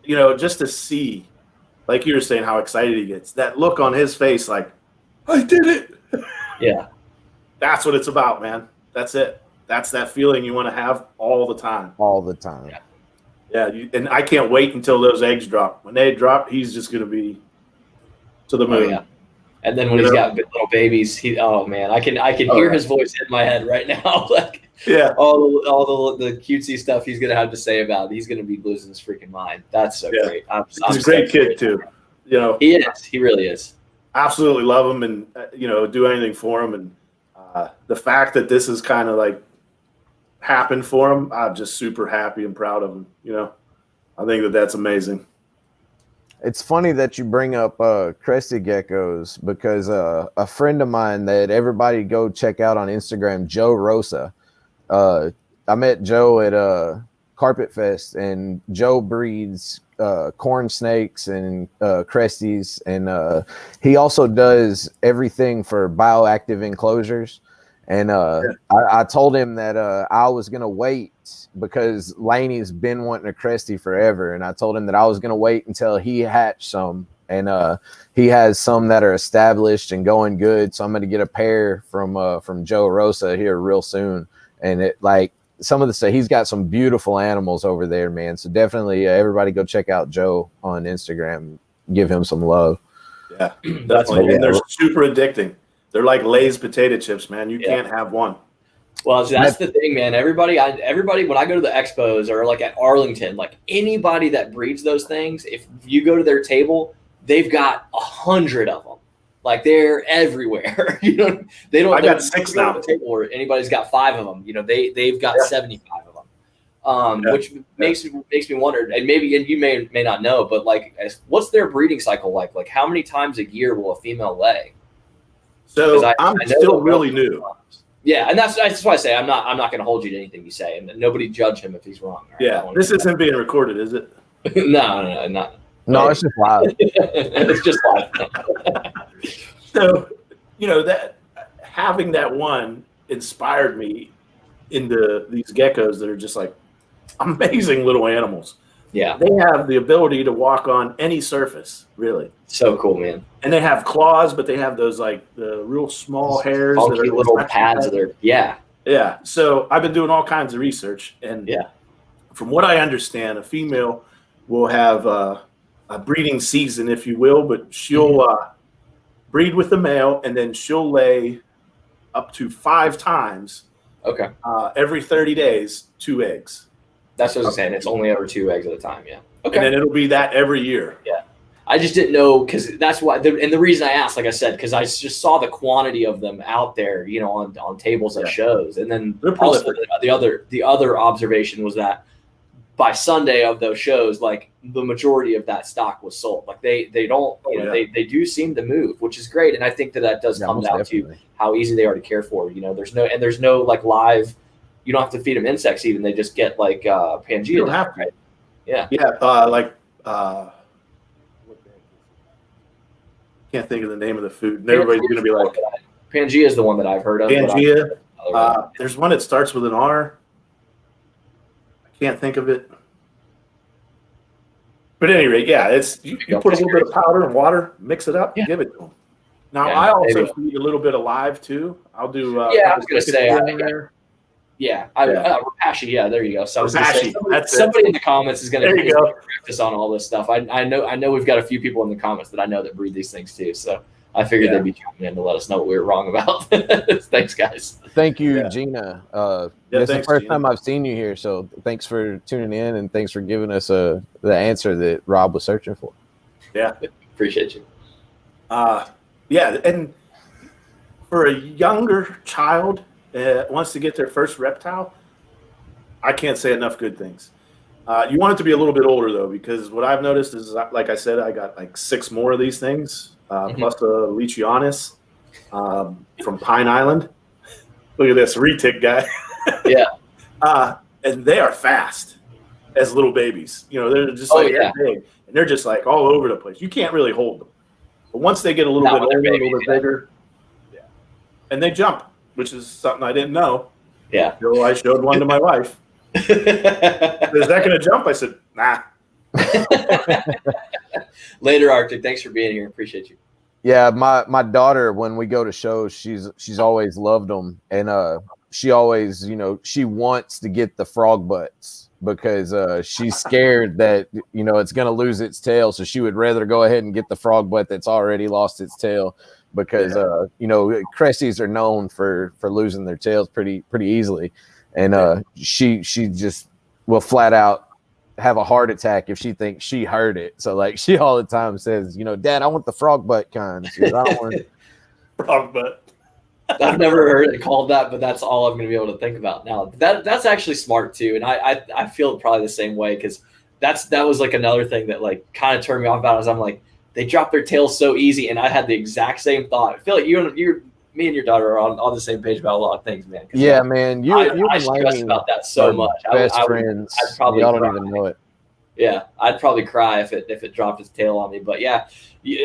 just to see, like you were saying, how excited he gets. That look on his face, I did it. Yeah. That's what it's about, man. That's it. That's that feeling you want to have all the time. All the time. Yeah. And I can't wait until those eggs drop. When they drop, he's just going to be to the moon. Oh, yeah. And then when he's got little babies, I can hear his voice in my head right now. All the cutesy stuff he's going to have to say about it. He's going to be losing his freaking mind. That's so great. He's a great kid too. He is. He really is. Absolutely love him and, do anything for him. And the fact that this is kind of happened for him, I'm just super happy and proud of him. I think that's amazing. It's funny that you bring up crested geckos because a friend of mine that everybody go check out on Instagram, Joe Rosa. I met Joe at Carpet Fest, and Joe breeds corn snakes and cresties, and he also does everything for bioactive enclosures. And I told him that I was going to wait because Laney's been wanting a cresty forever. And I told him that I was going to wait until he hatched some and he has some that are established and going good. So I'm going to get a pair from Joe Rosa here real soon. And it like some of the stuff, he's got some beautiful animals over there, man. So definitely everybody go check out Joe on Instagram. Give him some love. Yeah, definitely. And they're super addicting. They're like Lay's potato chips, man. You can't have one. Well, so that's the thing, man. Everybody, when I go to the expos or like at Arlington, like anybody that breeds those things, if you go to their table, they've got 100 of them. Like they're everywhere. You know, they don't. I got 6 now. At the table where anybody's got 5 of them. You know, they've got 75 of them. Which makes me wonder, and you may not know, but like, what's their breeding cycle like? Like, how many times a year will a female lay? So I'm still really new. Yeah, and that's why I say I'm not going to hold you to anything you say, and nobody judge him if he's wrong. Right? Yeah, this isn't being recorded, is it? No, not. No, it's just live. It's just live. So, you know, that having that one inspired me into these geckos that are just like amazing little animals. Yeah, they have the ability to walk on any surface, really. So cool, man. And they have claws, but they have those like the real small hairs, that are little pads of their yeah. So I've been doing all kinds of research, and from what I understand, a female will have a breeding season, if you will, but she'll breed with the male, and then she'll lay up to 5 times. Okay. Every 30 days, 2 eggs. That's what I was saying. It's only over 2 eggs at a time. Yeah. Okay. And then it'll be that every year. Yeah. I just didn't know because that's why. And the reason I asked, like I said, because I just saw the quantity of them out there, you know, on tables at shows. And then also the other observation was that by Sunday of those shows, like the majority of that stock was sold. Like they don't, they do seem to move, which is great. And I think that does come down to how easy they are to care for. You know, there's no like live. You don't have to feed them insects even. They just get like Pangea. You don't have to. Right? Yeah. Yeah. Can't think of the name of the food. And everybody's going to be like. Pangea is the one that I've heard of. Pangea. There's one that starts with an R. I can't think of it. But at any rate, yeah, you put a little bit of powder and water, mix it up, give it to them. Now, I also feed a little bit of live too. I'll do. I was going to say. Rapashi. Yeah, there you go. So somebody in the comments is going to correct us on all this stuff. I know we've got a few people in the comments that I know that breed these things too. So I figured they'd be jumping in to let us know what we were wrong about. Thanks, guys. Thank you, Gina. This is the first time I've seen you here, so thanks for tuning in and thanks for giving us the answer that Rob was searching for. Yeah, appreciate you. And for a younger child. Wants to get their first reptile, I can't say enough good things. You want it to be a little bit older though, because what I've noticed is, like I said, I got like 6 more of these things, plus a Leachianis from Pine Island. Look at this retic guy. And they are fast as little babies. You know, they're just big, and they're just like all over the place. You can't really hold them, but once they get a little bit older, a little bit bigger, and they jump. Which is something I didn't know. Yeah. So I showed one to my wife. Is that going to jump? I said, nah. Later, Arctic. Thanks for being here. Appreciate you. Yeah, my daughter, when we go to shows, she's always loved them, and she always, she wants to get the frog butts because she's scared that it's going to lose its tail, so she would rather go ahead and get the frog butt that's already lost its tail. Because Cresties are known for losing their tails pretty easily, and she just will flat out have a heart attack if she thinks she heard it. So like she all the time says, Dad, I want the frog butt kind. She goes, I don't want frog butt. I've never heard it called that, but that's all I'm going to be able to think about now. That's actually smart too, and I feel probably the same way because that was like another thing that like kind of turned me off about it. Is I'm like. They drop their tails so easy, and I had the exact same thought. I feel like me and your daughter are on the same page about a lot of things, man. Yeah, man. I stress about that so much. Best friends. I'd probably y'all don't even know it. Yeah, I'd probably cry if it dropped its tail on me. But yeah,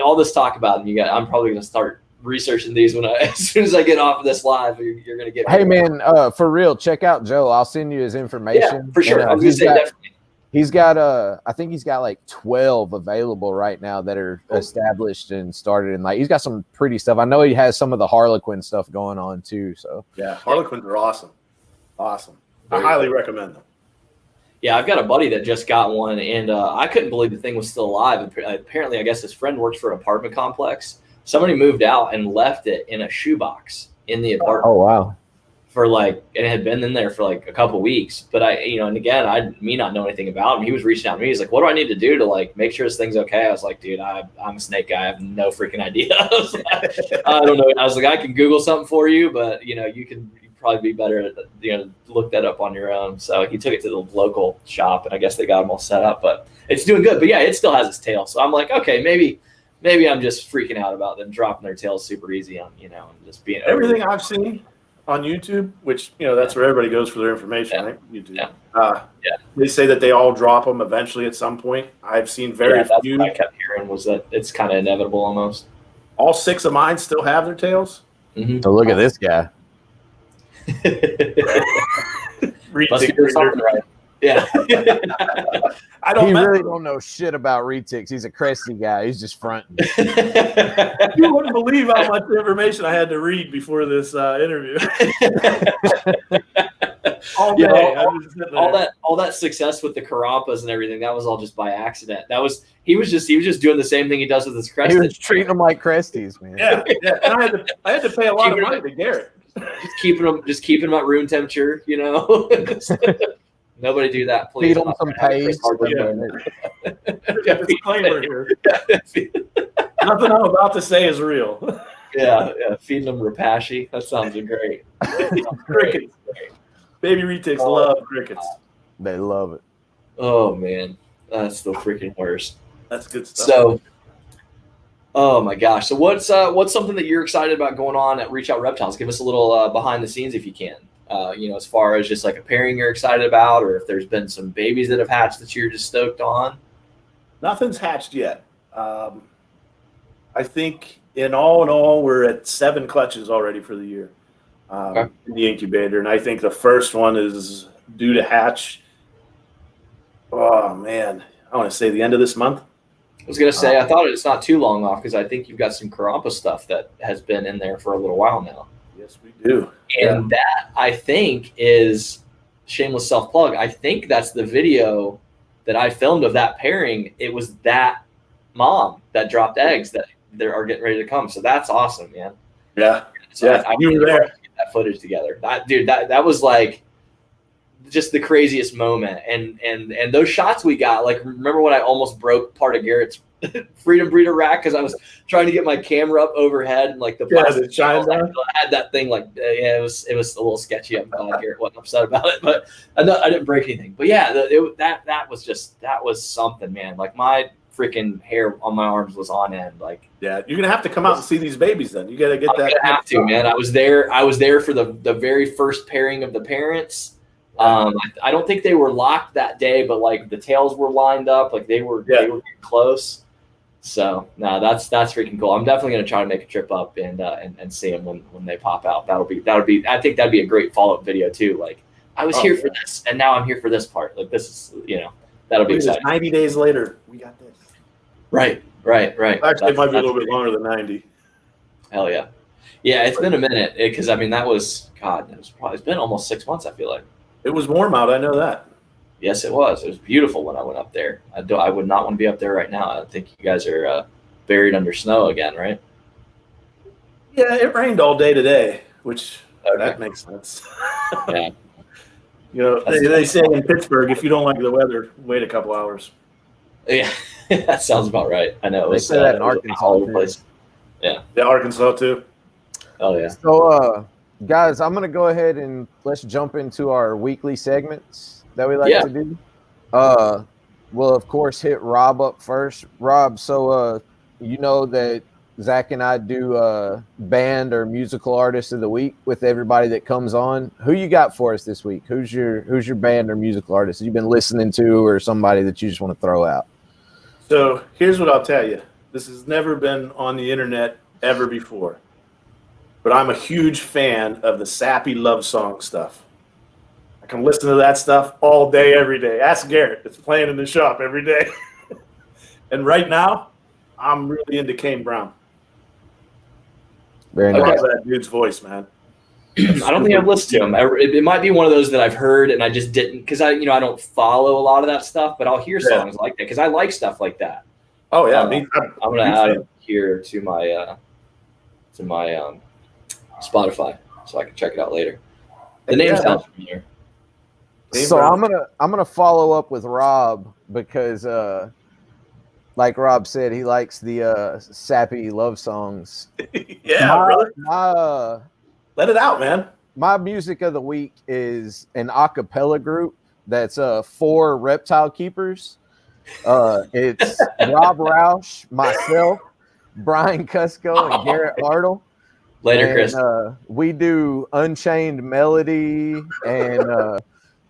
all this talk about it, I'm probably going to start researching these as soon as I get off of this live. You're going to get. Hey, man, for real, check out Joe. I'll send you his information. Yeah, for sure. I was going to say definitely. He's got I think he's got like 12 available right now that are established and started, and like he's got some pretty stuff. I know he has some of the Harlequin stuff going on too. So yeah, Harlequins are awesome. I highly recommend them. Yeah, I've got a buddy that just got one, and I couldn't believe the thing was still alive. Apparently, I guess his friend works for an apartment complex. Somebody moved out and left it in a shoebox in the apartment. Oh wow! For like, and it had been in there for like a couple of weeks. But and again, me not know anything about him. He was reaching out to me. He's like, "What do I need to do to like make sure this thing's okay?" I was like, "Dude, I'm a snake guy. I have no freaking idea." I was like, I don't know. I was like, "I can Google something for you, but you'd probably be better at look that up on your own." So he took it to the local shop, and I guess they got them all set up. But it's doing good. But yeah, it still has its tail. So I'm like, okay, maybe I'm just freaking out about them dropping their tails super easy on and just being everything I've seen on YouTube, which that's where everybody goes for their information, right? YouTube. Yeah. They say that they all drop them eventually at some point. I've seen very few. What I kept hearing was that it's kind of inevitable almost. All 6 of mine still have their tails. Mm-hmm. So look at this guy. Must be doing something right. Yeah. He really don't know shit about retics. He's a Cresty guy. He's just fronting. You wouldn't believe how much information I had to read before this interview. All day. All that success with the Karampas and everything, that was all just by accident. He was just doing the same thing he does with his Cresties. He was treating them like Cresties, man. Yeah. And I had to pay a lot of money to Garrett. Just keeping them at room temperature, Nobody do that, please. Feed them some paste. Disclaimer here. Nothing I'm about to say is real. Yeah, feeding them Repashy. That sounds great. Crickets. Baby retics love crickets. They love it. Oh man, that's the freaking worst. That's good stuff. So, oh my gosh. So what's something that you're excited about going on at Reach Out Reptiles? Give us a little behind the scenes if you can. As far as just like a pairing you're excited about, or if there's been some babies that have hatched that you're just stoked on. Nothing's hatched yet. I think in all, we're at 7 clutches already for the year in the incubator, and I think the first one is due to hatch. Oh man, I want to say the end of this month. I was gonna say I thought it's not too long off because I think you've got some Karampa stuff that has been in there for a little while now. Yes, we do. And that, I think, is shameless self-plug. I think that's the video that I filmed of that pairing. It was that mom that dropped eggs that they are getting ready to come. So that's awesome, man. Yeah. So I you were there. Get that footage together. That was like just the craziest moment. And those shots we got, like, remember when I almost broke part of Garrett's Freedom Breeder rack because I was trying to get my camera up overhead and like the plastic I had that thing it was a little sketchy. I'm glad Garrett wasn't upset about it, but I didn't break anything. But yeah, that was something, man. Like my freaking hair on my arms was on end. Like, yeah, you're gonna have to come out and see these babies. Then you got to get that. I have to, man. I was there for the very first pairing of the parents. I don't think they were locked that day, but like the tails were lined up, like they were getting close. So no, that's freaking cool. I'm definitely gonna try to make a trip up and see them when they pop out. That'll be. I think that'd be a great follow up video too. Like I was here for this, and now I'm here for this part. Like this is that'll be exciting. 90 days later, we got this. Right. Actually, it might be a little bit longer than 90. Hell yeah, yeah. It's been a minute because it's been almost 6 months. I feel like it was warm out. I know that. Yes, it was. It was beautiful when I went up there. I would not want to be up there right now. I think you guys are buried under snow again, right? Yeah, it rained all day today, which that makes sense. Yeah. They say in Pittsburgh, if you don't like the weather, wait a couple hours. Yeah, that sounds about right. I know. They say that in Arkansas. Place. Yeah, Arkansas too. Oh yeah. So, guys, I'm gonna go ahead and let's jump into our weekly segments that we like to do. We'll of course hit Rob up first. Rob, so you know that Zach and I do band or musical artist of the week with everybody that comes on. Who you got for us this week? Who's your band or musical artist you've been listening to, or somebody that you just want to throw out? So here's what I'll tell you. This has never been on the internet ever before, but I'm a huge fan of the sappy love song stuff. I can listen to that stuff all day, every day. Ask Garrett. It's playing in the shop every day. And right now, I'm really into Kane Brown. Very I nice. love that dude's voice, man. I don't think I've listened to him. It might be one of those that I've heard and I just didn't, because I don't follow a lot of that stuff, but I'll hear songs like that because I like stuff like that. Oh yeah, I'm gonna add it here to my Spotify so I can check it out later. The name sounds familiar. So I'm gonna follow up with Rob because like Rob said, he likes the sappy love songs. Brother. Let it out, man. My music of the week is an a cappella group that's 4 reptile keepers. It's Rob Rausch, myself, Brian Cusco, and Garrett Hartle. Later, Chris. We do Unchained Melody and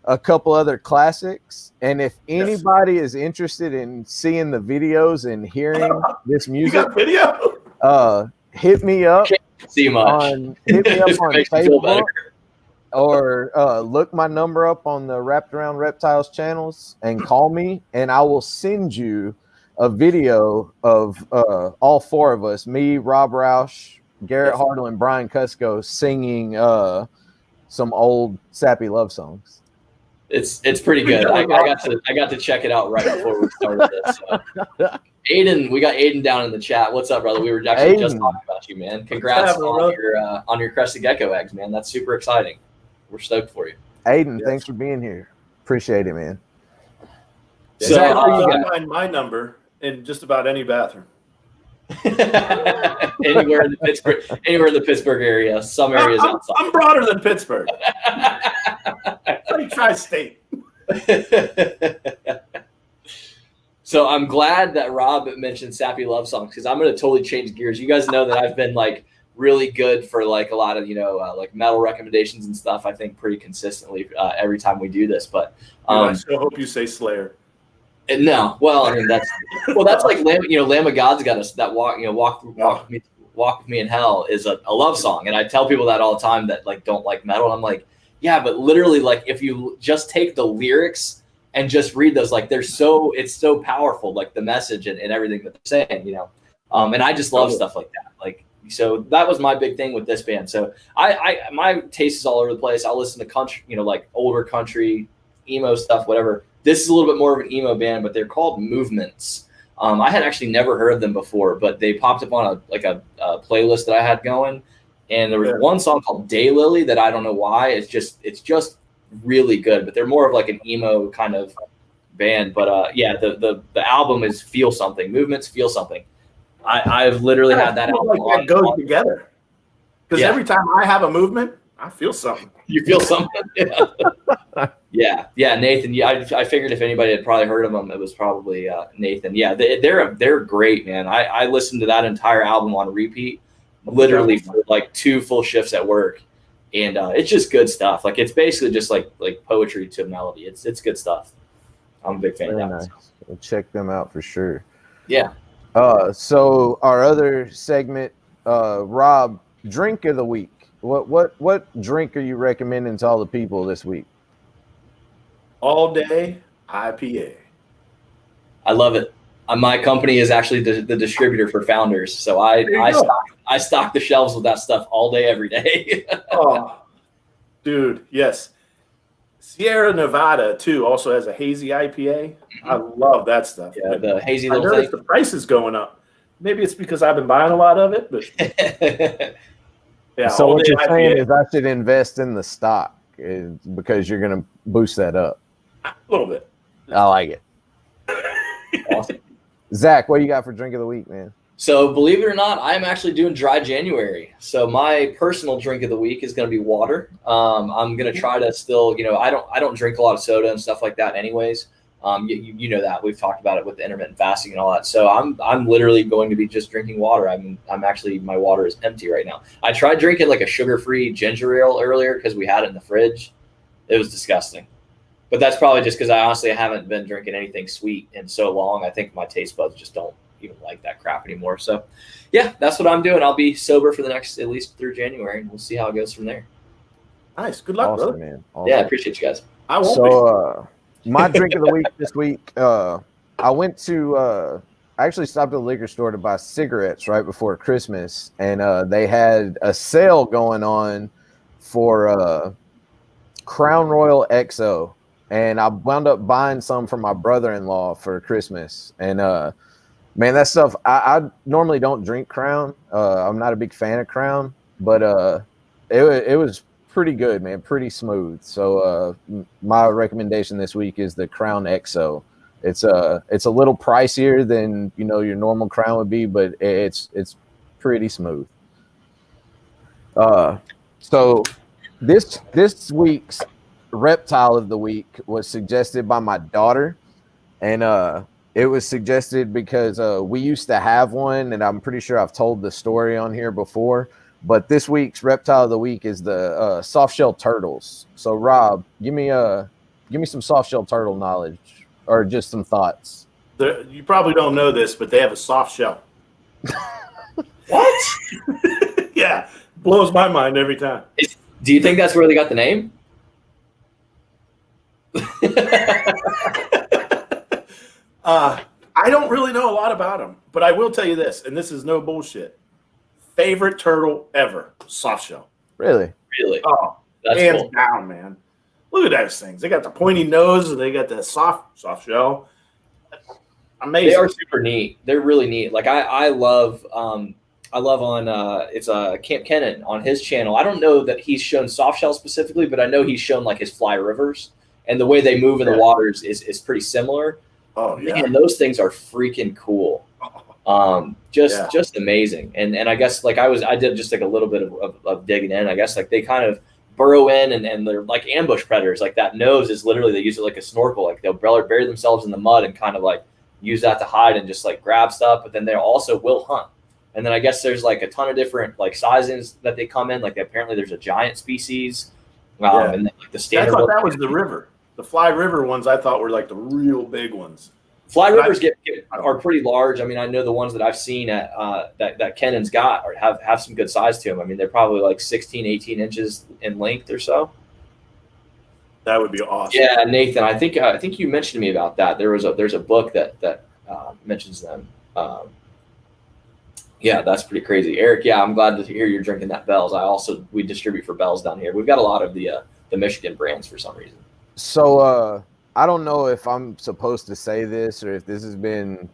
a couple other classics. And if anybody is interested in seeing the videos and hearing this music, you got video? Hit me up. See much. Hit me up on Facebook or look my number up on the Wrapped Around Reptiles channels and call me, and I will send you a video of all 4 of us, me, Rob Rausch, Garrett Hartle, and Brian Cusco singing some old sappy love songs. It's pretty good. I got to check it out right before we started this. So. Aiden, we got Aiden down in the chat. What's up, brother? We were actually just talking about you, man. Congrats on your crested gecko eggs, man. That's super exciting. We're stoked for you. Aiden, thanks for being here. Appreciate it, man. So you can find my number in just about any bathroom. anywhere in the Pittsburgh area. Some areas outside. I'm broader than Pittsburgh. Tri-state. So I'm glad that Rob mentioned sappy love songs because I'm going to totally change gears. You guys know that I've been like really good for like a lot of like metal recommendations and stuff. I think pretty consistently every time we do this. But I still hope you say Slayer. No, well, I mean that's like Lamb of God's got us that walk with me in hell is a love song, and I tell people that all the time that like don't like metal. And I'm like, yeah, but literally like if you just take the lyrics and just read those, like it's so powerful, like the message and everything that they're saying, and I just love stuff like that. Like, so that was my big thing with this band. So my taste is all over the place. I'll listen to country, like older country, emo stuff, whatever. This is a little bit more of an emo band, but they're called Movements. I had actually never heard of them before, but they popped up on a playlist that I had going. And there was one song called Daylily that I don't know why. It's just really good, but they're more of like an emo kind of band. But the album is Feel Something. Movements, Feel Something. I've literally had that album. That goes together. Because every time I have a movement, I feel something. You feel something? Yeah. Yeah, Nathan. Yeah, I figured if anybody had probably heard of them, it was probably Nathan. Yeah, they're great, man. I listened to that entire album on repeat, literally for like 2 full shifts at work. And it's just good stuff. Like it's basically just like poetry to melody. It's good stuff. I'm a big fan of that. Nice. We'll check them out for sure. Yeah. So our other segment, Rob, drink of the week. What drink are you recommending to all the people this week? All day IPA. I love it. My company is actually the distributor for Founders, so I stock the shelves with that stuff all day, every day. Oh, dude, yes. Sierra Nevada too also has a hazy IPA. I love that stuff. Yeah, the hazy little thing. The price is going up. Maybe it's because I've been buying a lot of it, but yeah. So what you're saying is I should invest in the stock because you're going to boost that up. A little bit. I like it. Awesome. Zach, what you got for drink of the week, man? So believe it or not, I'm actually doing dry January. So my personal drink of the week is going to be water. I'm going to try to still, I don't drink a lot of soda and stuff like that anyways. You know that we've talked about it with the intermittent fasting and all that. So I'm literally going to be just drinking water. I'm actually, my water is empty right now. I tried drinking like a sugar-free ginger ale earlier because we had it in the fridge. It was disgusting. But that's probably just because I honestly haven't been drinking anything sweet in so long. I think my taste buds just don't even like that crap anymore. So yeah, that's what I'm doing. I'll be sober for the next, at least through January, and we'll see how it goes from there. Nice. Good luck, Awesome, brother. man. Awesome. Yeah, I appreciate you guys. I won't So, my drink of the week this week, I went to, I actually stopped at the liquor store to buy cigarettes right before Christmas, and they had a sale going on for Crown Royal XO, and I wound up buying some for my brother-in-law for Christmas. And man, that stuff, I normally don't drink Crown. I'm not a big fan of Crown, but it was pretty good, man, pretty smooth. So my recommendation this week is the Crown XO. It's a little pricier than your normal Crown would be, but it's pretty smooth. So this week's reptile of the week was suggested by my daughter, and it was suggested because we used to have one, and I'm pretty sure I've told the story on here before. But this week's reptile of the week is the soft-shell turtles. So Rob, give me some soft-shell turtle knowledge, or just some thoughts. You probably don't know this, but they have a soft shell. What? Yeah, blows my mind every time. Do you think that's where they got the name? I don't really know a lot about them, but I will tell you this, and this is no bullshit. Favorite turtle ever, soft shell. Really? Really? Oh, That's hands cool. down, man. Look at those things. They got the pointy nose and they got the soft shell. Amazing. They are super neat. They're really neat. Like I love on it's Camp Kennan on his channel. I don't know that he's shown soft shell specifically, but I know he's shown like his fly rivers, and the way they move in the waters is pretty similar. Oh yeah. And those things are freaking cool. Just amazing. And I guess like I did just like a little bit of digging in. I guess like they kind of burrow in and they're like ambush predators. Like that nose is literally, they use it like a snorkel. Like they'll bury themselves in the mud and kind of like use that to hide and just like grab stuff. But then they also will hunt. And then I guess there's like a ton of different like sizes that they come in. Like apparently there's a giant species. And then like the standard. I thought that was the river. The Fly River ones I thought were like the real big ones. Fly rivers are pretty large. I mean, I know the ones that I've seen at that Kennan's got have some good size to them. I mean, they're probably like 16, 18 inches in length or so. That would be awesome. Yeah, Nathan, I think you mentioned to me about that. There's a book that mentions them. Yeah, that's pretty crazy. Eric, yeah, I'm glad to hear you're drinking that Bell's. We distribute for Bell's down here. We've got a lot of the Michigan brands for some reason. So I don't know if I'm supposed to say this or if this has been,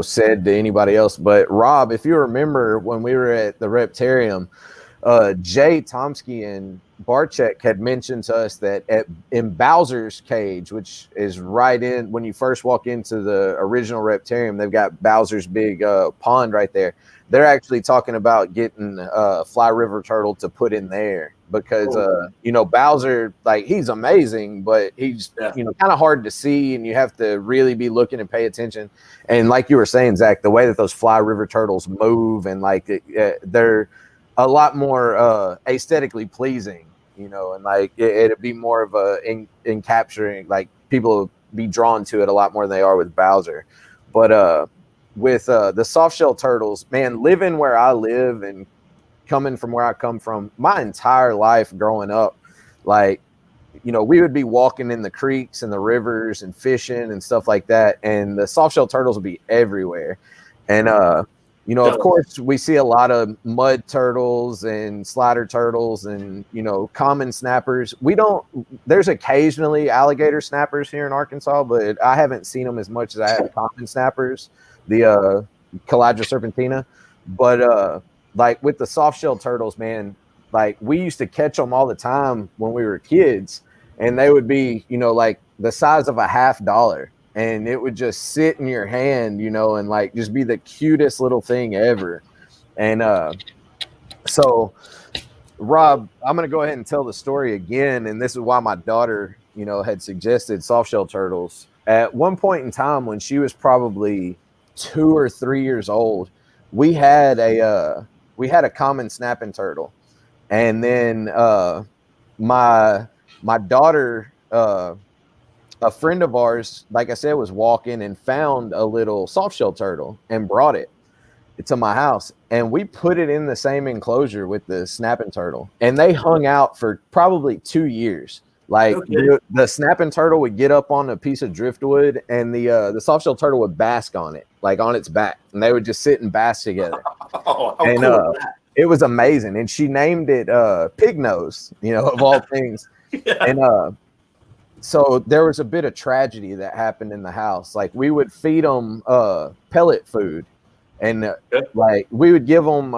said to anybody else, but Rob, if you remember when we were at the Reptarium, Jay Tomsky and Barchek had mentioned to us that in Bowser's cage, which is right in when you first walk into the original Reptarium, they've got Bowser's big pond right there. They're actually talking about getting Fly River turtle to put in there because Bowser, like, he's amazing, but he's kind of hard to see, and you have to really be looking and pay attention. And like you were saying, Zach, the way that those Fly River turtles move and like they're a lot more aesthetically pleasing, and like it'd be more of a in capturing, like people would be drawn to it a lot more than they are with Bowser. But with the soft shell turtles, man, living where I live and coming from where I come from, my entire life growing up, like, we would be walking in the creeks and the rivers and fishing and stuff like that, and the soft shell turtles would be everywhere. And of course, we see a lot of mud turtles and slider turtles and, common snappers. There's occasionally alligator snappers here in Arkansas, but I haven't seen them as much as I have common snappers, the Calidra serpentina. But like with the soft shell turtles, man, like we used to catch them all the time when we were kids, and they would be, like the size of a $50. And it would just sit in your hand, and like just be the cutest little thing ever. And so, Rob, I'm going to go ahead and tell the story again. And this is why my daughter, had suggested soft shell turtles. At one point in time when she was probably 2 or 3 years old, we had a common snapping turtle. And then my daughter, a friend of ours, like I said, was walking and found a little soft shell turtle and brought it. to my house, and we put it in the same enclosure with the snapping turtle, and they hung out for probably 2 years. Like the snapping turtle would get up on a piece of driftwood, and the soft-shell turtle would bask on it, like on its back, and they would just sit and bask together. And cool. It was amazing. And she named it Pig Nose, of all things. Yeah. And so there was a bit of tragedy that happened in the house. Like we would feed them pellet food, and like we would give them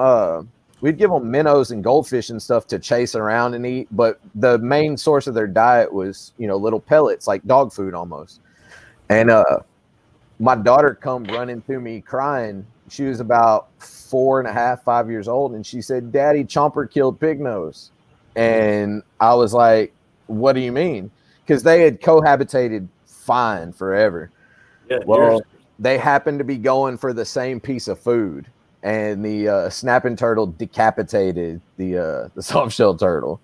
we'd give them minnows and goldfish and stuff to chase around and eat. But the main source of their diet was little pellets, like dog food almost. And my daughter come running to me crying. She was about 4.5, 5 years old, and she said, "Daddy, Chomper killed Pig Nose." And I was like, "What do you mean?" Because they had cohabitated fine forever. Yeah, well, they happened to be going for the same piece of food, and the snapping turtle decapitated the soft-shell turtle.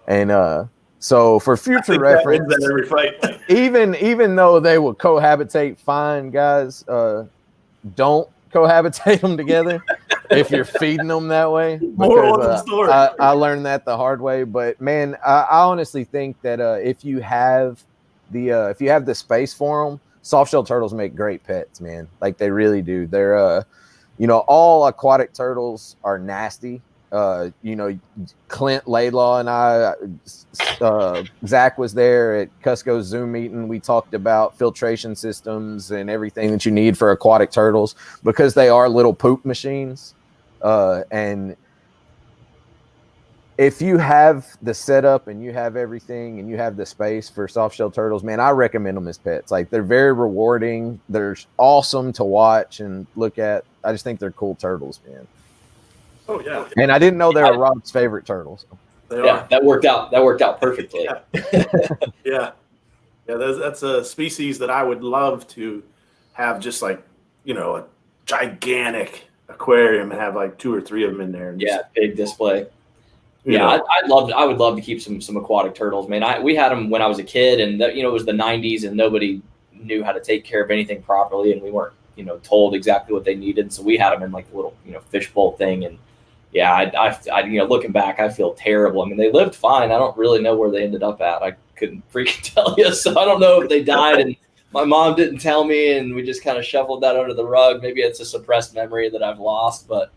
And so for future reference, every fight. even though they will cohabitate fine, guys, don't cohabitate them together if you're feeding them that way. Because, I learned that the hard way. But man, I honestly think that if you have the space for them, soft-shell turtles make great pets, man. Like they really do. They're all aquatic turtles are nasty. Clint Laidlaw and I, Zach was there at Cusco's Zoom meeting. We talked about filtration systems and everything that you need for aquatic turtles because they are little poop machines. And if you have the setup and you have everything and you have the space for soft-shell turtles, man, I recommend them as pets. Like they're very rewarding. They're awesome to watch and look at. I just think they're cool turtles, man. Oh yeah, and I didn't know they were Rob's favorite turtles. That worked out perfectly. Yeah. That's a species that I would love to have, just like a gigantic aquarium and have like 2 or 3 of them in there. And big display. Yeah, I would love to keep some aquatic turtles, man. We had them when I was a kid, and it was the 90s, and nobody knew how to take care of anything properly, and we weren't told exactly what they needed, so we had them in like a little fishbowl thing. And yeah, I looking back, I feel terrible. I mean, they lived fine. I don't really know where they ended up at. I couldn't freaking tell you. So I don't know if they died and my mom didn't tell me and we just kind of shuffled that under the rug. Maybe it's a suppressed memory that I've lost. But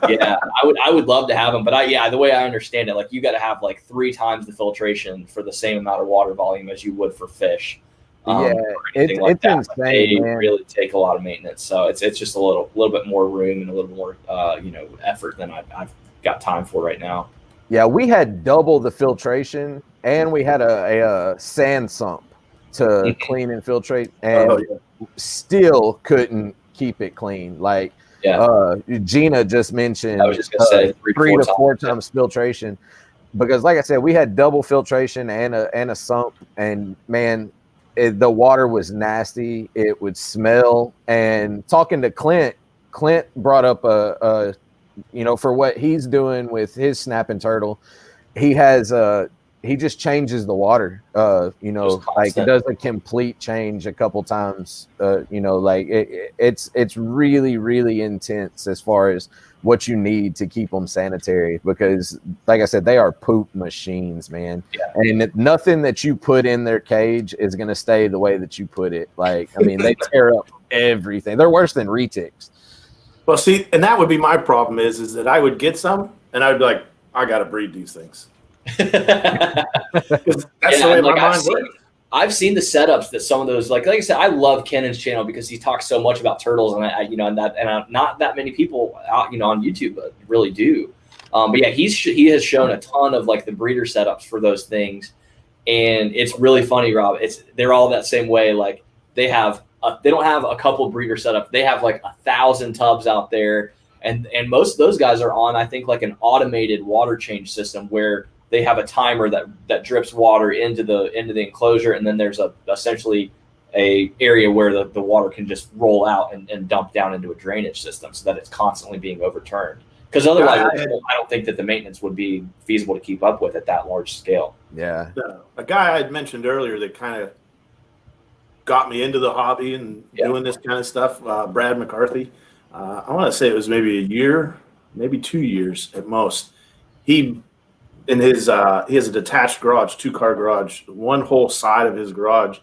yeah, I would love to have them. But the way I understand it, like you got to have like 3 times the filtration for the same amount of water volume as you would for fish. It's insane. They man. really take a lot of maintenance, so it's just a little bit more room and a little more effort than I've got time for right now. Yeah, we had double the filtration, and we had a sand sump to clean and filtrate, and still couldn't keep it clean. Like Gina just mentioned, I was just gonna say 3 to 4 times filtration, because like I said, we had double filtration and a sump, and man. The water was nasty. It would smell. And talking to Clint brought up for what he's doing with his snapping turtle, he just changes the water. Like it does a complete change a couple times. Like it's really, really intense as far as what you need to keep them sanitary, because like I said, they are poop machines, man. And nothing that you put in their cage is going to stay the way that you put it. Like, I mean, they tear up everything. They're worse than retics. Well, see, and that would be my problem is that I would get some and I'd be like, I got to breed these things. That's the way my mind works. I've seen the setups that some of those, like I said, I love Kennan's channel because he talks so much about turtles, and not that many people out, on YouTube really do. But yeah, he has shown a ton of like the breeder setups for those things, and it's really funny, Rob. They're all that same way. Like they don't have a couple breeder setups. They have like 1,000 tubs out there, and most of those guys are on, I think, like an automated water change system where they have a timer that drips water into the enclosure, and then there's essentially a area where the water can just roll out and dump down into a drainage system so that it's constantly being overturned. Because otherwise, I don't think that the maintenance would be feasible to keep up with at that large scale. Yeah. A guy I had mentioned earlier that kind of got me into the hobby and doing this kind of stuff, Brad McCarthy. I want to say it was maybe a year, maybe 2 years at most. He he has a detached garage, 2-car garage. One whole side of his garage,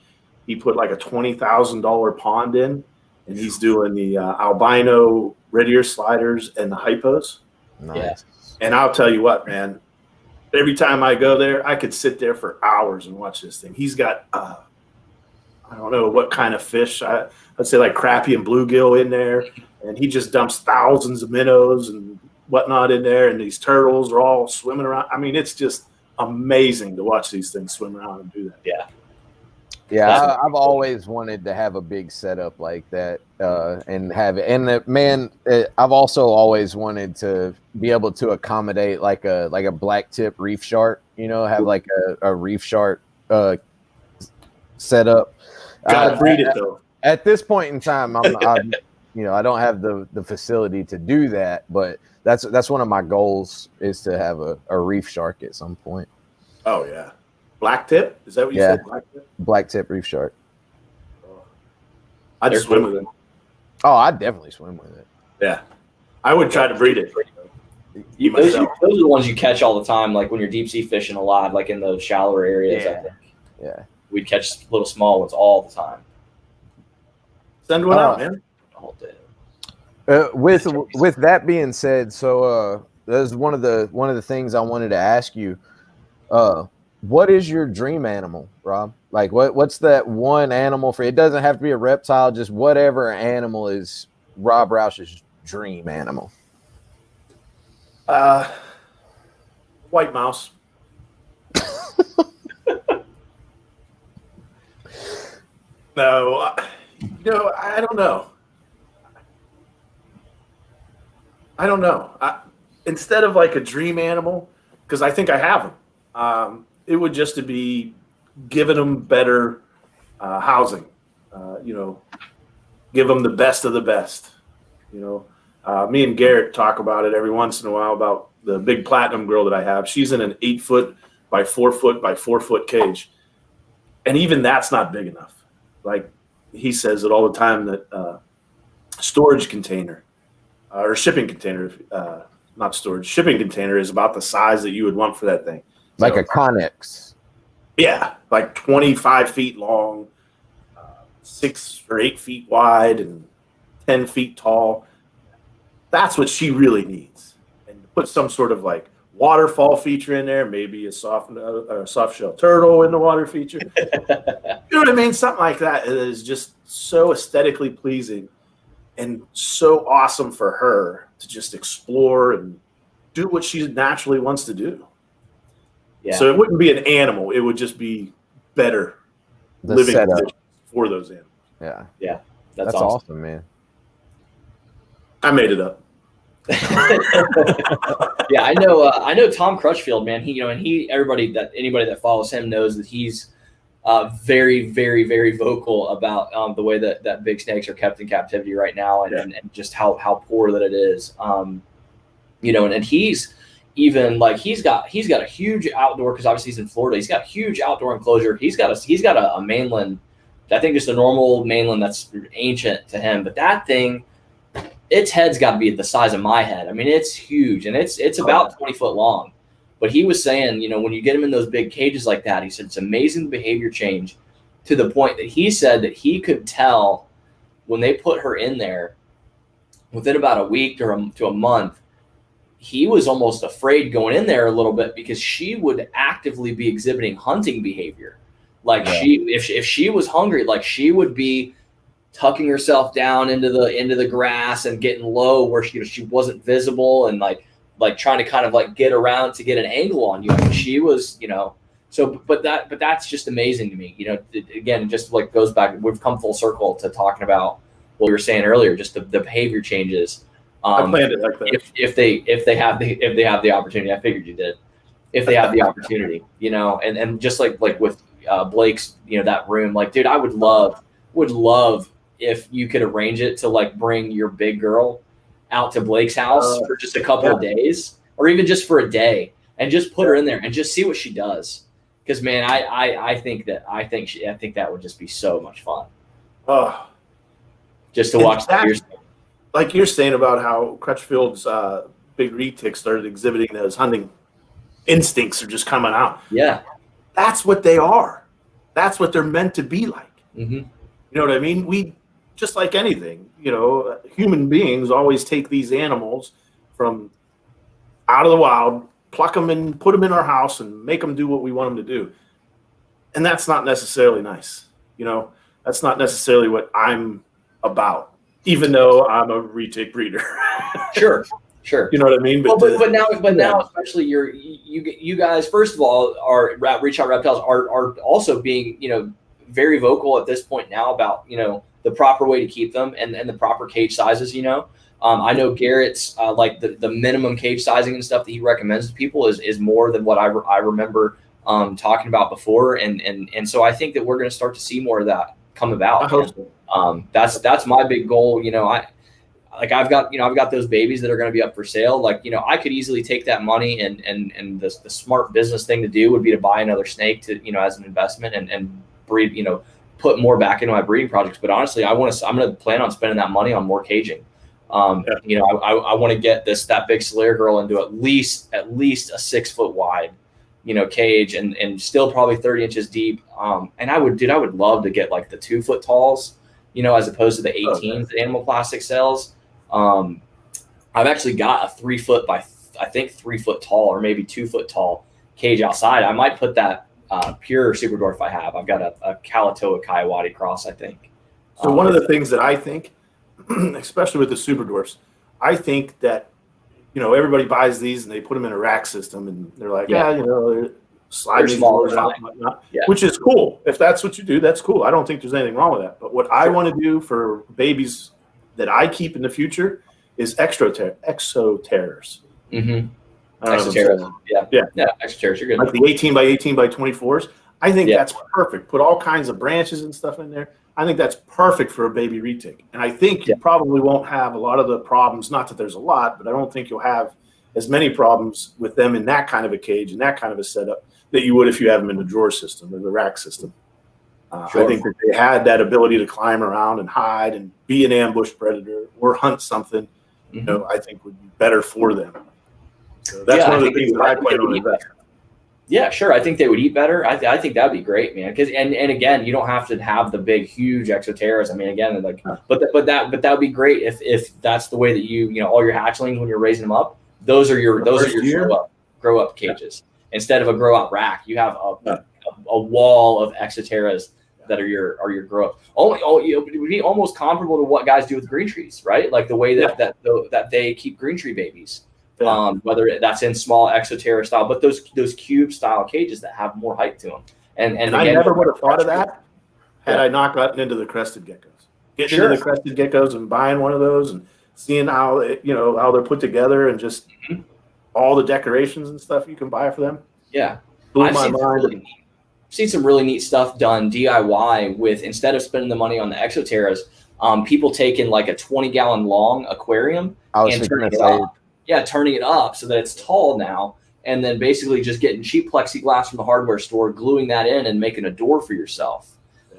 he put like a $20,000 pond in, and he's doing the albino red ear sliders and the hypos. Nice. Yeah. And I'll tell you what, man. Every time I go there, I could sit there for hours and watch this thing. He's got I don't know what kind of fish. I'd say like crappie and bluegill in there, and he just dumps thousands of minnows and whatnot in there, and these turtles are all swimming around. I mean, it's just amazing to watch these things swim around and do that. Yeah. Yeah, I've always wanted to have a big setup like that, and have it. And man, I've also always wanted to be able to accommodate like a black tip reef shark. You know, have like a reef shark setup. Gotta breed it though. At this point in time, I'm I don't have the facility to do that, but that's one of my goals is to have a reef shark at some point. Oh yeah. Black tip? Is that what you said? Black tip? Black tip reef shark. I'd swim with it. Oh, I'd definitely swim with it. Yeah. I would try to breed it. Those are the ones you catch all the time, like when you're deep sea fishing a lot, like in those shallower areas. Yeah. I think. Yeah. We'd catch little small ones all the time. Send one out, man. All day. With that being said, so that's one of the things I wanted to ask you. What is your dream animal, Rob? Like what's that one animal for? It doesn't have to be a reptile, just whatever animal is Rob Rausch's dream animal. White mouse. No, I don't know. Instead of like a dream animal, because I think I have them. It would just to be giving them better housing. Give them the best of the best. Me and Garrett talk about it every once in a while about the big platinum girl that I have. She's in an 8-foot by 4-foot by 4-foot cage, and even that's not big enough. Like he says it all the time that storage container or shipping container, not storage, shipping container is about the size that you would want for that thing. Like a Connex. Yeah, like 25 feet long, 6 or 8 feet wide, and 10 feet tall. That's what she really needs. And put some sort of like waterfall feature in there, maybe a soft shell turtle in the water feature. You know what I mean? Something like that is just so aesthetically pleasing and so awesome for her to just explore and do what she naturally wants to do. Yeah. So it wouldn't be an animal; it would just be better living conditions for those animals. Yeah, yeah, that's awesome, man. I made it up. Yeah, I know Tom Crutchfield, man. Anybody that follows him knows that he's very, very, very vocal about the way that big snakes are kept in captivity right now, and just how poor that it is. And he's even like he's got a huge outdoor, because obviously he's in Florida. He's got a huge outdoor enclosure. He's got a mainland. I think just a normal mainland that's ancient to him, but that thing, its head's got to be the size of my head. I mean, it's huge, and it's about 20 foot long. But he was saying, when you get him in those big cages like that, he said it's amazing the behavior change, to the point that he said that he could tell when they put her in there within about a week to a month, he was almost afraid going in there a little bit, because she would actively be exhibiting hunting behavior. Like if she was hungry, like she would be tucking herself down into the grass and getting low where she wasn't visible, and like trying to kind of like get around to get an angle on you. I mean, she was, but that's just amazing to me. Again, just like goes back, we've come full circle to talking about what we were saying earlier, just the behavior changes. I planned it like that. If they have the opportunity, I figured you did. If they have the opportunity, and just like with Blake's, that room, like, dude, I would love if you could arrange it to like bring your big girl out to Blake's house for just a couple of days, or even just for a day, and just put her in there and just see what she does. Because man, I think that would just be so much fun. Oh, just to watch that. like you're saying about how Crutchfield's big retic started exhibiting those hunting instincts are just coming out. Yeah. That's what they are. That's what they're meant to be like. Mm-hmm. You know what I mean? We, just like anything, you know, human beings always take these animals from out of the wild, pluck them and put them in our house and make them do what we want them to do. And that's not necessarily nice. You know, that's not necessarily what I'm about, even though I'm a retic breeder. Sure. You know what I mean? But now, especially you guys, first of all, are Reach Out Reptiles are also being, you know, very vocal at this point now about, you know, the proper way to keep them and the proper cage sizes. You know, I know Garrett's like the minimum cage sizing and stuff that he recommends to people is more than what I remember talking about before, and so I think that we're going to start to see more of that come about. I hope so. That's my big goal. You know, I've got those babies that are going to be up for sale. Like, you know, I could easily take that money and the smart business thing to do would be to buy another snake to, you know, as an investment and breed, you know, put more back into my breeding projects. But honestly, I'm going to plan on spending that money on more caging. You know, I want to get that big Solaire girl into at least a 6 foot wide, you know, cage and still probably 30 inches deep. And I would love to get like the 2 foot talls, you know, as opposed to the 18s that Animal Plastic sells. I've actually got a 3 foot by, I think 3 foot tall or maybe 2 foot tall cage outside. I might put that pure super dwarf I have. I've got a Kalatoa Coyote cross, I think. So one of the things that I think, especially with the super dwarfs, I think that, you know, everybody buys these and they put them in a rack system and they're like, you know, slide these doors out and whatnot, which is cool. If that's what you do, that's cool. I don't think there's anything wrong with that. But what I want to do for babies that I keep in the future is exoterrors. Mm-hmm. Exoterrors. Yeah. Exoterrors. You're good. Like the 18 by 18 by 24s. I think that's perfect. Put all kinds of branches and stuff in there. I think that's perfect for a baby retic. And I think you probably won't have a lot of the problems, not that there's a lot, but I don't think you'll have as many problems with them in that kind of a cage and that kind of a setup that you would if you have them in the drawer system or the rack system. I think that they had that ability to climb around and hide and be an ambush predator or hunt something, you know, I think would be better for them. So that's one of the things that I plan on investing. Yeah, sure. I think they would eat better. I think that'd be great, man. Because and again, you don't have to have the big, huge exoterras. I mean, again, like, but that would be great if that's the way that you know, all your hatchlings when you're raising them up. Those are your grow up cages instead of a grow out rack. You have a wall of exoterras that are your grow up. It would be almost comparable to what guys do with green trees, right? Like the way that they keep green tree babies. Whether that's in small exoterra style, but those cube style cages that have more height to them. And again, I never would have thought of that had I not gotten into the crested geckos. Getting into the crested geckos and buying one of those and seeing how how they're put together and just all the decorations and stuff you can buy for them. Yeah, blew my mind. Seen some really neat stuff done DIY with, instead of spending the money on the exoterras, people taking like a 20-gallon long aquarium and turning it up. Yeah, turning it up so that it's tall now, and then basically just getting cheap plexiglass from the hardware store, gluing that in, and making a door for yourself.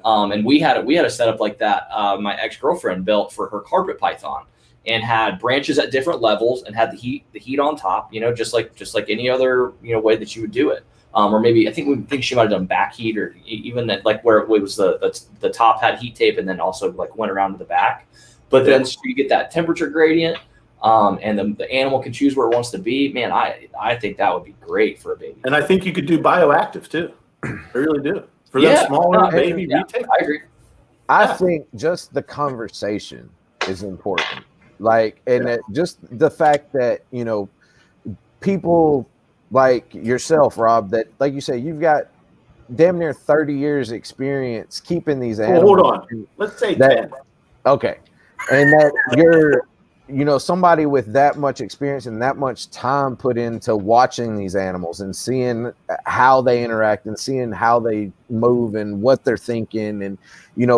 And we had a setup like that. My ex-girlfriend built for her carpet python, and had branches at different levels, and had the heat on top. You know, just like any other way that you would do it. Or maybe I think she might have done back heat, or even like where it was the top had heat tape, and then also like went around to the back. But then so you get that temperature gradient. And the animal can choose where it wants to be. Man, I think that would be great for a baby. And I think you could do bioactive too. I really do. For them smaller baby retake. I agree. I think just the conversation is important. Like, and just the fact that, people like yourself, Rob, that, like you say, you've got damn near 30 years experience keeping these animals. Hold on. Let's say 10. Okay. And that you're, somebody with that much experience and that much time put into watching these animals and seeing how they interact and seeing how they move and what they're thinking. And,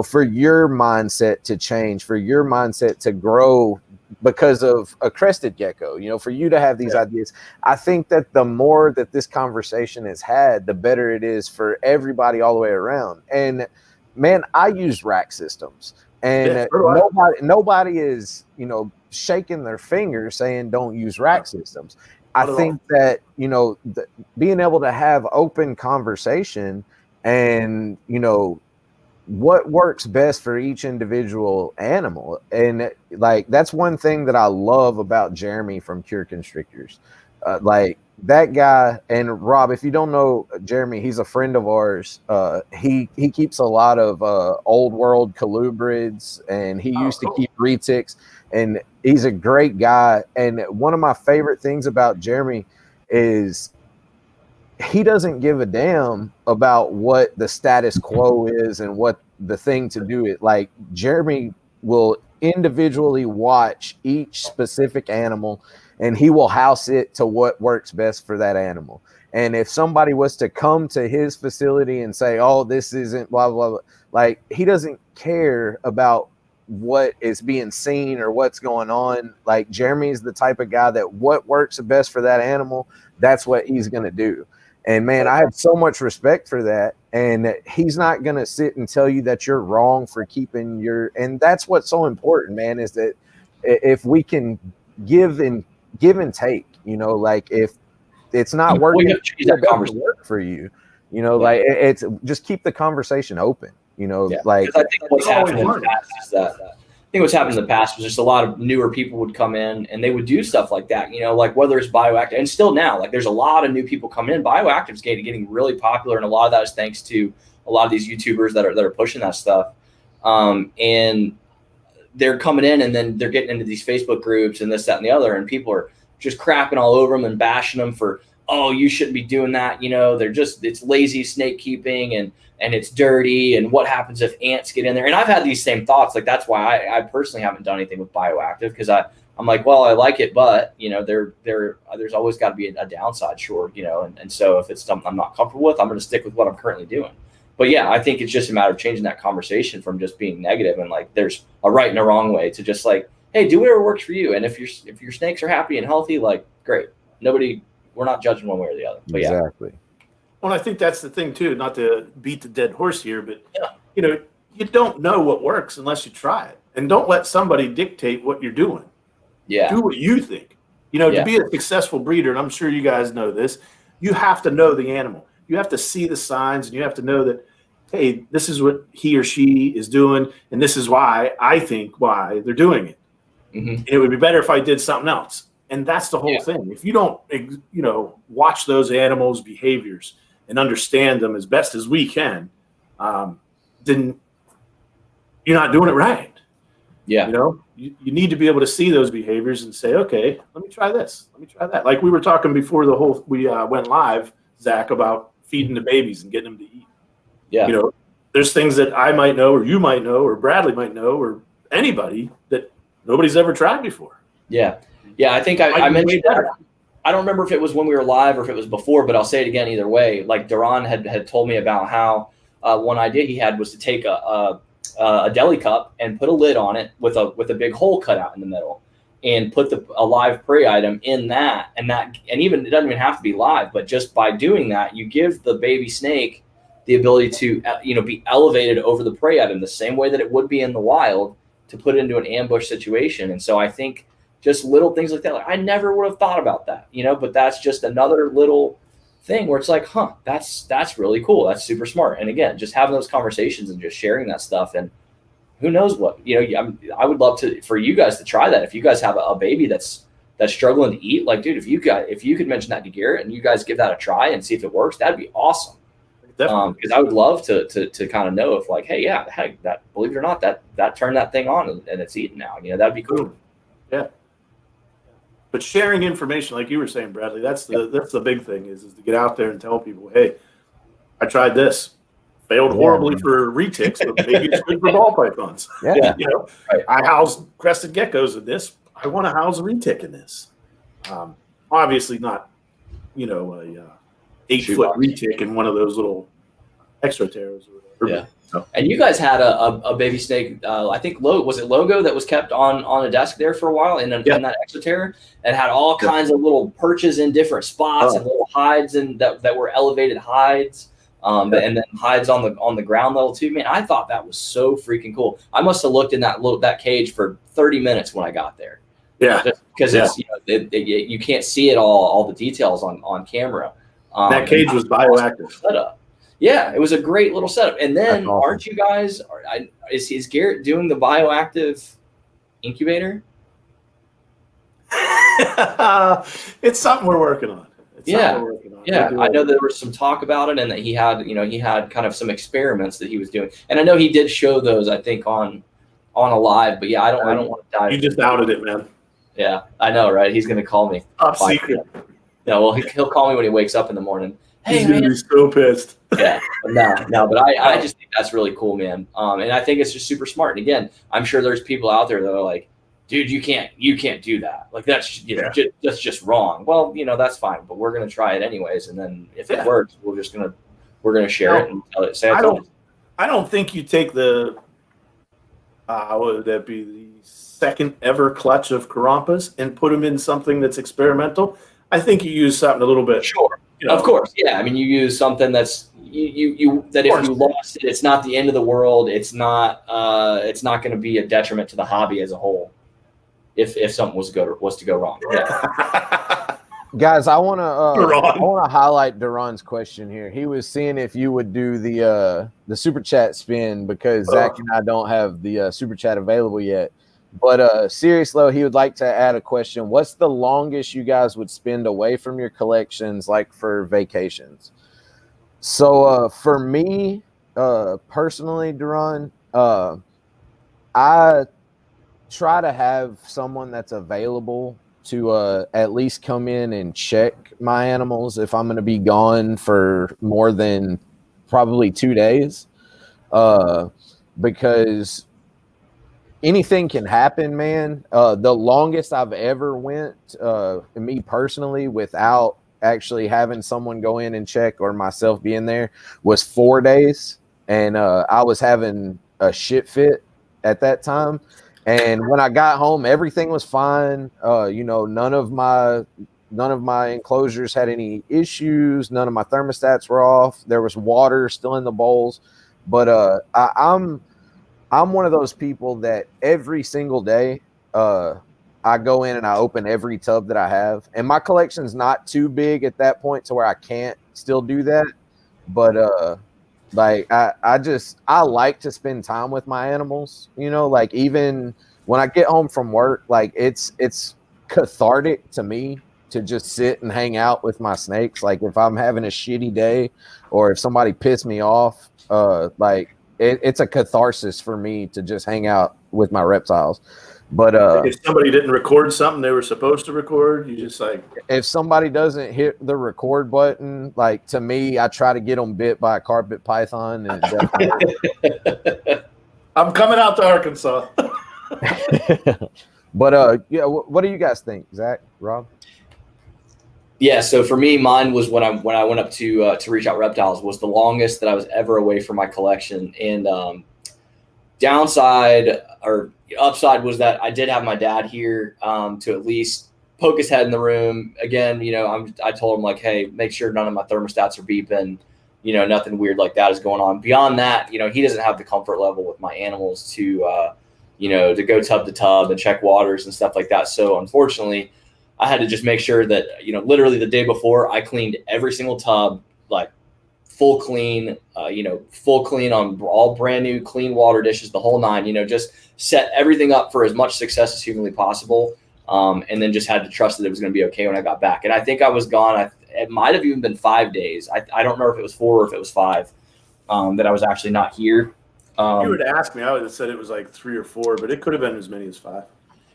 for your mindset to change, for your mindset to grow because of a crested gecko, for you to have these ideas. I think that the more that this conversation is had, the better it is for everybody all the way around. And man, I use rack systems. And nobody is, shaking their fingers saying don't use rack systems. I think that, being able to have open conversation and, what works best for each individual animal. And like, that's one thing that I love about Jeremy from Cure Constrictors. Like that guy, and Rob, if you don't know Jeremy, he's a friend of ours. He keeps a lot of old world colubrids, and he used to keep retics, and he's a great guy. And one of my favorite things about Jeremy is he doesn't give a damn about what the status quo is and what the thing to do it. Like Jeremy will individually watch each specific animal, and he will house it to what works best for that animal. And if somebody was to come to his facility and say, oh, this isn't blah, blah, blah, like he doesn't care about what is being seen or what's going on. Like Jeremy's the type of guy that what works best for that animal, that's what he's going to do. And man, I have so much respect for that. And he's not going to sit and tell you that you're wrong for keeping your, and that's what's so important, man, is that if we can give and take, like if it's not working, it doesn't work for you, like it's just keep the conversation open, like I think what's happened in the past is that I think what's happened in the past was just a lot of newer people would come in and they would do stuff like that, like whether it's bioactive, and still now, like there's a lot of new people coming in. Bioactive's getting really popular, and a lot of that is thanks to a lot of these YouTubers that are pushing that stuff. And they're coming in, and then they're getting into these Facebook groups and this, that, and the other, and people are just crapping all over them and bashing them for, oh, you shouldn't be doing that. It's lazy snake keeping and it's dirty, and what happens if ants get in there? And I've had these same thoughts. Like that's why I personally haven't done anything with bioactive, because I'm like, well, I like it, but there's always got to be a downside, sure, and so if it's something I'm not comfortable with, I'm going to stick with what I'm currently doing. But yeah, I think it's just a matter of changing that conversation from just being negative and like there's a right and a wrong way to just like, hey, do whatever works for you. And if your snakes are happy and healthy, like great. We're not judging one way or the other. But exactly. Yeah. Well, I think that's the thing too, not to beat the dead horse here, but you don't know what works unless you try it. And don't let somebody dictate what you're doing. Yeah. Do what you think. To be a successful breeder, and I'm sure you guys know this, you have to know the animal. You have to see the signs, and you have to know that, hey, this is what he or she is doing, and this is why they're doing it. Mm-hmm. And it would be better if I did something else. And that's the whole thing. If you don't, watch those animals' behaviors and understand them as best as we can, then you're not doing it right. Yeah. You need to be able to see those behaviors and say, okay, let me try this. Let me try that. Like we were talking before we went live, Zach, about feeding the babies and getting them to eat. Yeah. There's things that I might know, or you might know, or Bradley might know, or anybody that nobody's ever tried before. Yeah. Yeah. I think I mentioned that. I don't remember if it was when we were live or if it was before, but I'll say it again either way. Like Duran had told me about how one idea he had was to take a deli cup and put a lid on it with a big hole cut out in the middle, and put a live prey item in that, and even it doesn't even have to be live, but just by doing that, you give the baby snake the ability to be elevated over the prey item the same way that it would be in the wild, to put it into an ambush situation. And so I think just little things like that, like I never would have thought about that, but that's just another little thing where it's like, that's really cool. That's super smart. And again, just having those conversations and just sharing that stuff, and who knows what, I would love for you guys to try that. If you guys have a baby that's struggling to eat, like, dude, if you could mention that to Garrett and you guys give that a try and see if it works, that'd be awesome. Because I would love to kind of know if like, hey, yeah, heck, that, believe it or not, that turned that thing on and it's eating now. That'd be cool. Yeah. But sharing information, like you were saying, Bradley, that's the big thing is to get out there and tell people, hey, I tried this. Failed horribly for retics, but maybe it's good for ball pythons. Yeah. Right. I house crested geckos in this. I want to house a retic in this. Obviously not, a 8-foot retic in one of those little extra terrors or whatever. Yeah. And you guys had a baby snake, I think was it Logo, that was kept on a desk there for a while in that exoterror, and had all kinds of little perches in different spots and little hides that were elevated hides. And then hides on the ground level too. Man, I thought that was so freaking cool. I must have looked in that cage for 30 minutes when I got there. Yeah, because it's you can't see it all the details on camera. That cage was bioactive setup. Yeah, it was a great little setup. And then awesome. Aren't you guys? Is Garrett doing the bioactive incubator? It's something we're working on. I know there was some talk about it, and that he had kind of some experiments that he was doing, and I know he did show those, I think, on a live. But yeah, I don't want to dive. You just outed it, man. Yeah, I know, right? He's gonna call me. Top secret. Yeah, well, he'll call me when he wakes up in the morning. Hey, he's gonna be so pissed. Yeah, no, but I just think that's really cool, man. And I think it's just super smart. And again, I'm sure there's people out there that are like, dude, you can't do that. Like that's that's just wrong. Well, that's fine, but we're gonna try it anyways. And then if it works, we're gonna share it and tell it. Say I don't think you take the what would that be, the second ever clutch of Karampas and put them in something that's experimental. I think you use something a little bit. Sure. Of course. Yeah. I mean, you use something that's that if you lost it, it's not the end of the world. It's not going to be a detriment to the hobby as a whole. If something was to go wrong. Yeah. Guys, I want to highlight Duran's question here. He was seeing if you would do the super chat spin, because Zach and I don't have the super chat available yet. But seriously, he would like to add a question. What's the longest you guys would spend away from your collections, like for vacations? So for me, personally, Duran, I try to have someone that's available to at least come in and check my animals if I'm going to be gone for more than probably 2 days, because anything can happen, man. The longest I've ever went, me personally, without actually having someone go in and check or myself being there, was 4 days. And I was having a shit fit at that time. And when I got home, everything was fine. None of my enclosures had any issues. None of my thermostats were off. There was water still in the bowls. But I'm one of those people that every single day I go in and I open every tub that I have. And my collection's not too big at that point to where I can't still do that. But I like to spend time with my animals, like even when I get home from work, like it's cathartic to me to just sit and hang out with my snakes. Like if I'm having a shitty day or if somebody pissed me off, it's a catharsis for me to just hang out with my reptiles. But if somebody didn't record something they were supposed to record, you just like, if somebody doesn't hit the record button, like to me, I try to get them bit by a carpet python. And I'm coming out to Arkansas. But yeah, what do you guys think, Zach, Rob? Yeah, so for me, mine was when I went up to Reach Out Reptiles, was the longest that I was ever away from my collection. And downside or upside was that I did have my dad here to at least poke his head in the room. Again, I told him, like, hey, make sure none of my thermostats are beeping, nothing weird like that is going on. Beyond that, he doesn't have the comfort level with my animals to go tub to tub and check waters and stuff like that. So unfortunately, I had to just make sure that, literally the day before, I cleaned every single tub, like full clean on all brand new clean water dishes, the whole nine, just set everything up for as much success as humanly possible. And then just had to trust that it was going to be okay when I got back. And I think I was gone. It might've even been 5 days. I don't know if it was 4 or if it was 5 that I was actually not here. If you were to ask me, I would have said it was like 3 or 4, but it could have been as many as 5.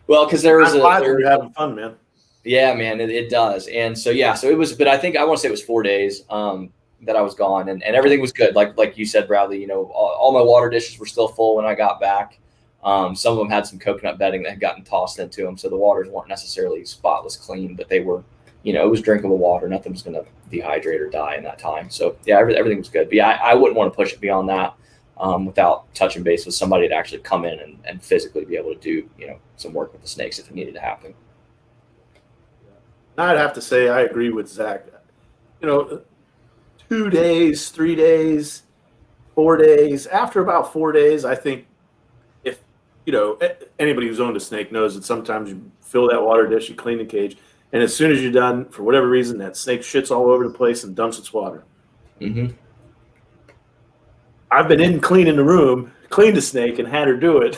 Well, because there was you're having fun, man. Yeah, man, it does. And so, yeah, so it was, but I want to say it was 4 days that I was gone, and everything was good. Like you said, Bradley, all my water dishes were still full when I got back. Some of them had some coconut bedding that had gotten tossed into them. So the waters weren't necessarily spotless clean, but they were, it was drinkable water. Nothing was going to dehydrate or die in that time. So yeah, everything was good. But yeah, I wouldn't want to push it beyond that without touching base with somebody to actually come in and physically be able to do, some work with the snakes if it needed to happen. I'd have to say I agree with Zach. 2 days, 3 days, 4 days. After about 4 days, I think if, anybody who's owned a snake knows that sometimes you fill that water dish, you clean the cage, and as soon as you're done, for whatever reason, that snake shits all over the place and dumps its water. Mm-hmm. I've been in cleaning the room, cleaned the snake, and had her do it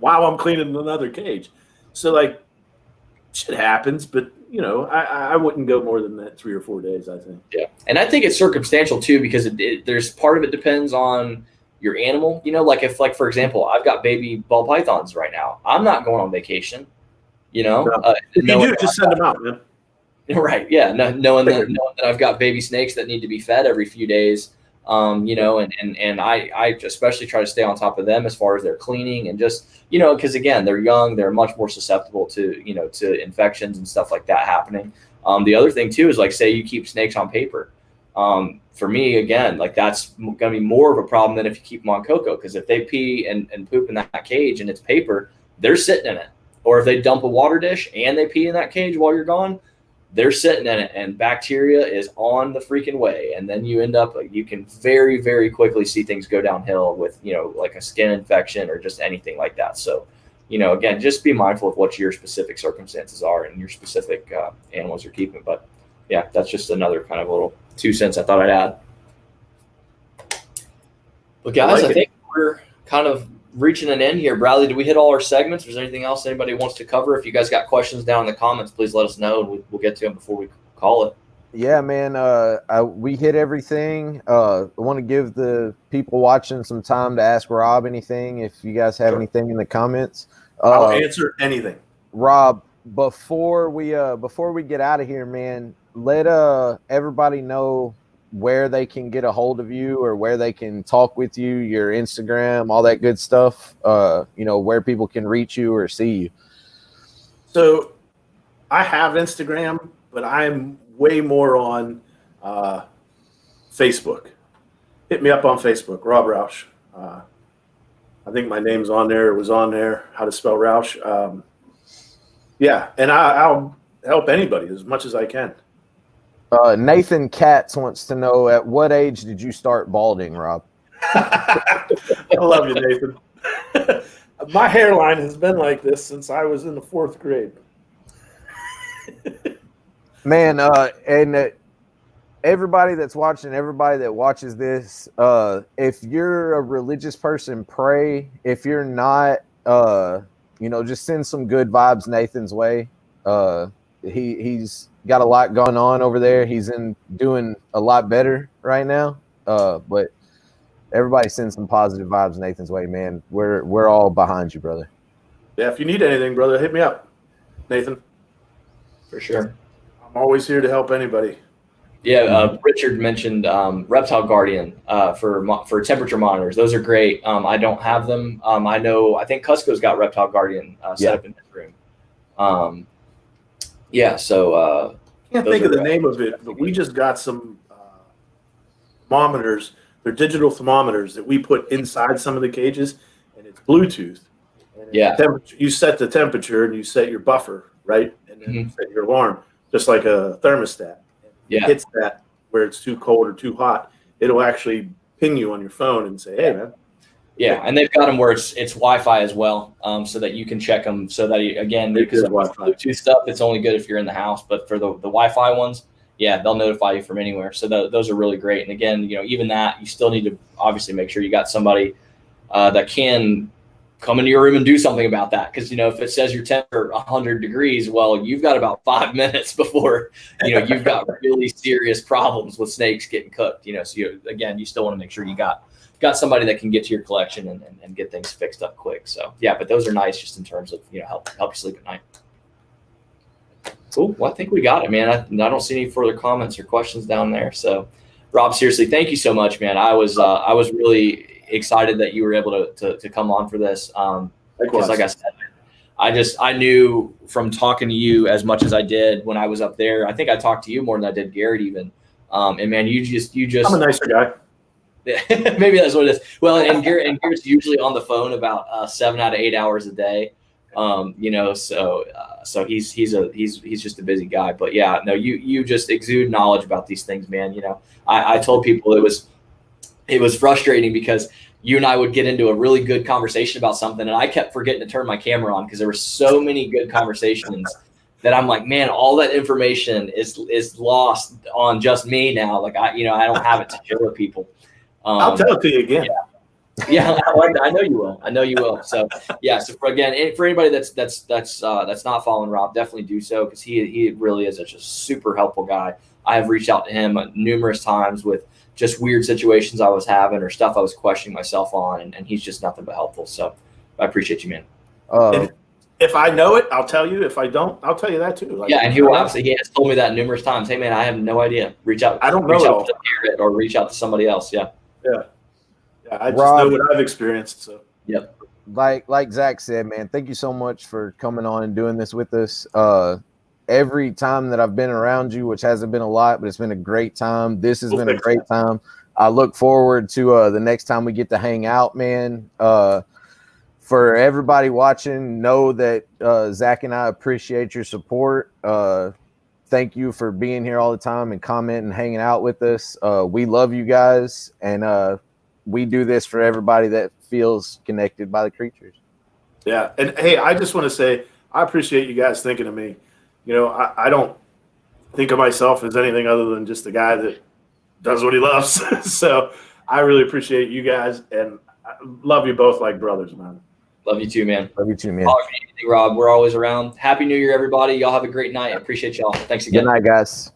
while I'm cleaning another cage. So, like, shit happens, but, I wouldn't go more than that 3 or 4 days, I think. Yeah. And I think it's circumstantial, too, because there's part of it depends on your animal. If, for example, I've got baby ball pythons right now. I'm not going on vacation, No. If you do, just send them out, man. Right. Yeah. Knowing that I've got baby snakes that need to be fed every few days. And I especially try to stay on top of them as far as their cleaning and just, because again, they're young, they're much more susceptible to, to infections and stuff like that happening. The other thing too is like, say you keep snakes on paper. For me, again, like that's going to be more of a problem than if you keep them on cocoa, because if they pee and poop in that cage and it's paper, they're sitting in it. Or if they dump a water dish and they pee in that cage while you're gone, they're sitting in it and bacteria is on the freaking way. And then you end up, you can very, very quickly see things go downhill with, like a skin infection or just anything like that. So, again, just be mindful of what your specific circumstances are and your specific animals you're keeping. But yeah, that's just another kind of little 2 cents I thought I'd add. But guys, I think we're kind of reaching an end here. Bradley, did we hit all our segments? If there's anything else anybody wants to cover, if you guys got questions down in the comments, please let us know and we'll get to them before we call it. Yeah, man. We hit everything. I want to give the people watching some time to ask Rob anything. If you guys have anything in the comments, I'll answer anything. Rob, before we get out of here, man, let everybody know where they can get a hold of you or where they can talk with you, your Instagram, all that good stuff, where people can reach you or see you. So I have Instagram, but I'm way more on Facebook. Hit me up on Facebook, Rob Rausch. I think my name's on there. It was on there, how to spell Rausch. Yeah, and I'll help anybody as much as I can. Nathan Katz wants to know, at what age did you start balding, Rob? I love you, Nathan. My hairline has been like this since I was in the 4th grade. Man, and everybody that's watching, everybody that watches this, if you're a religious person, pray. If you're not, just send some good vibes Nathan's way. He's got a lot going on over there. He's doing a lot better right now. But everybody send some positive vibes Nathan's way, man. We're all behind you, brother. Yeah, if you need anything, brother, hit me up, Nathan. For sure. I'm always here to help anybody. Yeah, Richard mentioned Reptile Guardian for temperature monitors. Those are great. I don't have them. I think Cusco's got Reptile Guardian set up in his room. So can't think of the name of it, but we just got some thermometers. They're digital thermometers that we put inside some of the cages, and it's Bluetooth. And you set the temperature and you set your buffer, right? And then you set your alarm, just like a thermostat. It hits that where it's too cold or too hot, it'll actually ping you on your phone and say, "Hey, man." Yeah, and they've got them where it's Wi-Fi as well, so that you can check them. So that because of Bluetooth stuff, it's only good if you're in the house. But for the Wi-Fi ones, they'll notify you from anywhere. So those are really great. And again, even that, you still need to obviously make sure you got somebody that can come into your room and do something about that. Because if it says your temperature 100 degrees, well, you've got about 5 minutes before you've got really serious problems with snakes getting cooked. So you still want to make sure you got somebody that can get to your collection and get things fixed up quick. So but those are nice just in terms of help you sleep at night. Cool. Well, I think we got it, man. I don't see any further comments or questions down there. So Rob, seriously, thank you so much, man. I was really excited that you were able to come on for this. Because like I said, I knew from talking to you as much as I did when I was up there. I think I talked to you more than I did Garrett even. And man, you just I'm a nicer guy. Maybe that's what it is. Well, and Garrett's usually on the phone about 7 out of 8 hours a day. You know, so he's just a busy guy. But yeah, no, you just exude knowledge about these things, man. You know, I told people it was frustrating because you and I would get into a really good conversation about something, and I kept forgetting to turn my camera on because there were so many good conversations that I'm like, man, all that information is lost on just me now. Like I don't have it to share with people. I'll tell it to you again. Yeah, I know you will. I know you will. So yeah. So for anybody that's not following Rob, definitely do so because he really is such a super helpful guy. I have reached out to him numerous times with just weird situations I was having or stuff I was questioning myself on, and he's just nothing but helpful. So I appreciate you, man. If I know it, I'll tell you. If I don't, I'll tell you that too. Like, yeah, and he has told me that numerous times. Hey, man, I have no idea. Reach out. I don't know. Reach out to Garrett or reach out to somebody else. Yeah. Yeah. I just know what I've experienced. So. Yep. Like Zach said, man, thank you so much for coming on and doing this with us. Every time that I've been around you, which hasn't been a lot, but it's been a great time. This has been a great time. I look forward to the next time we get to hang out, man. For everybody watching, know that Zach and I appreciate your support. Thank you for being here all the time and commenting and hanging out with us. We love you guys, and we do this for everybody that feels connected by the creatures. Yeah, and hey, I just want to say I appreciate you guys thinking of me. You know, I don't think of myself as anything other than just a guy that does what he loves. So I really appreciate you guys, and I love you both like brothers, man. Love you too, man. Love you too, man. Rob, we're always around. Happy New Year, everybody. Y'all have a great night. I appreciate y'all. Thanks again. Good night, guys.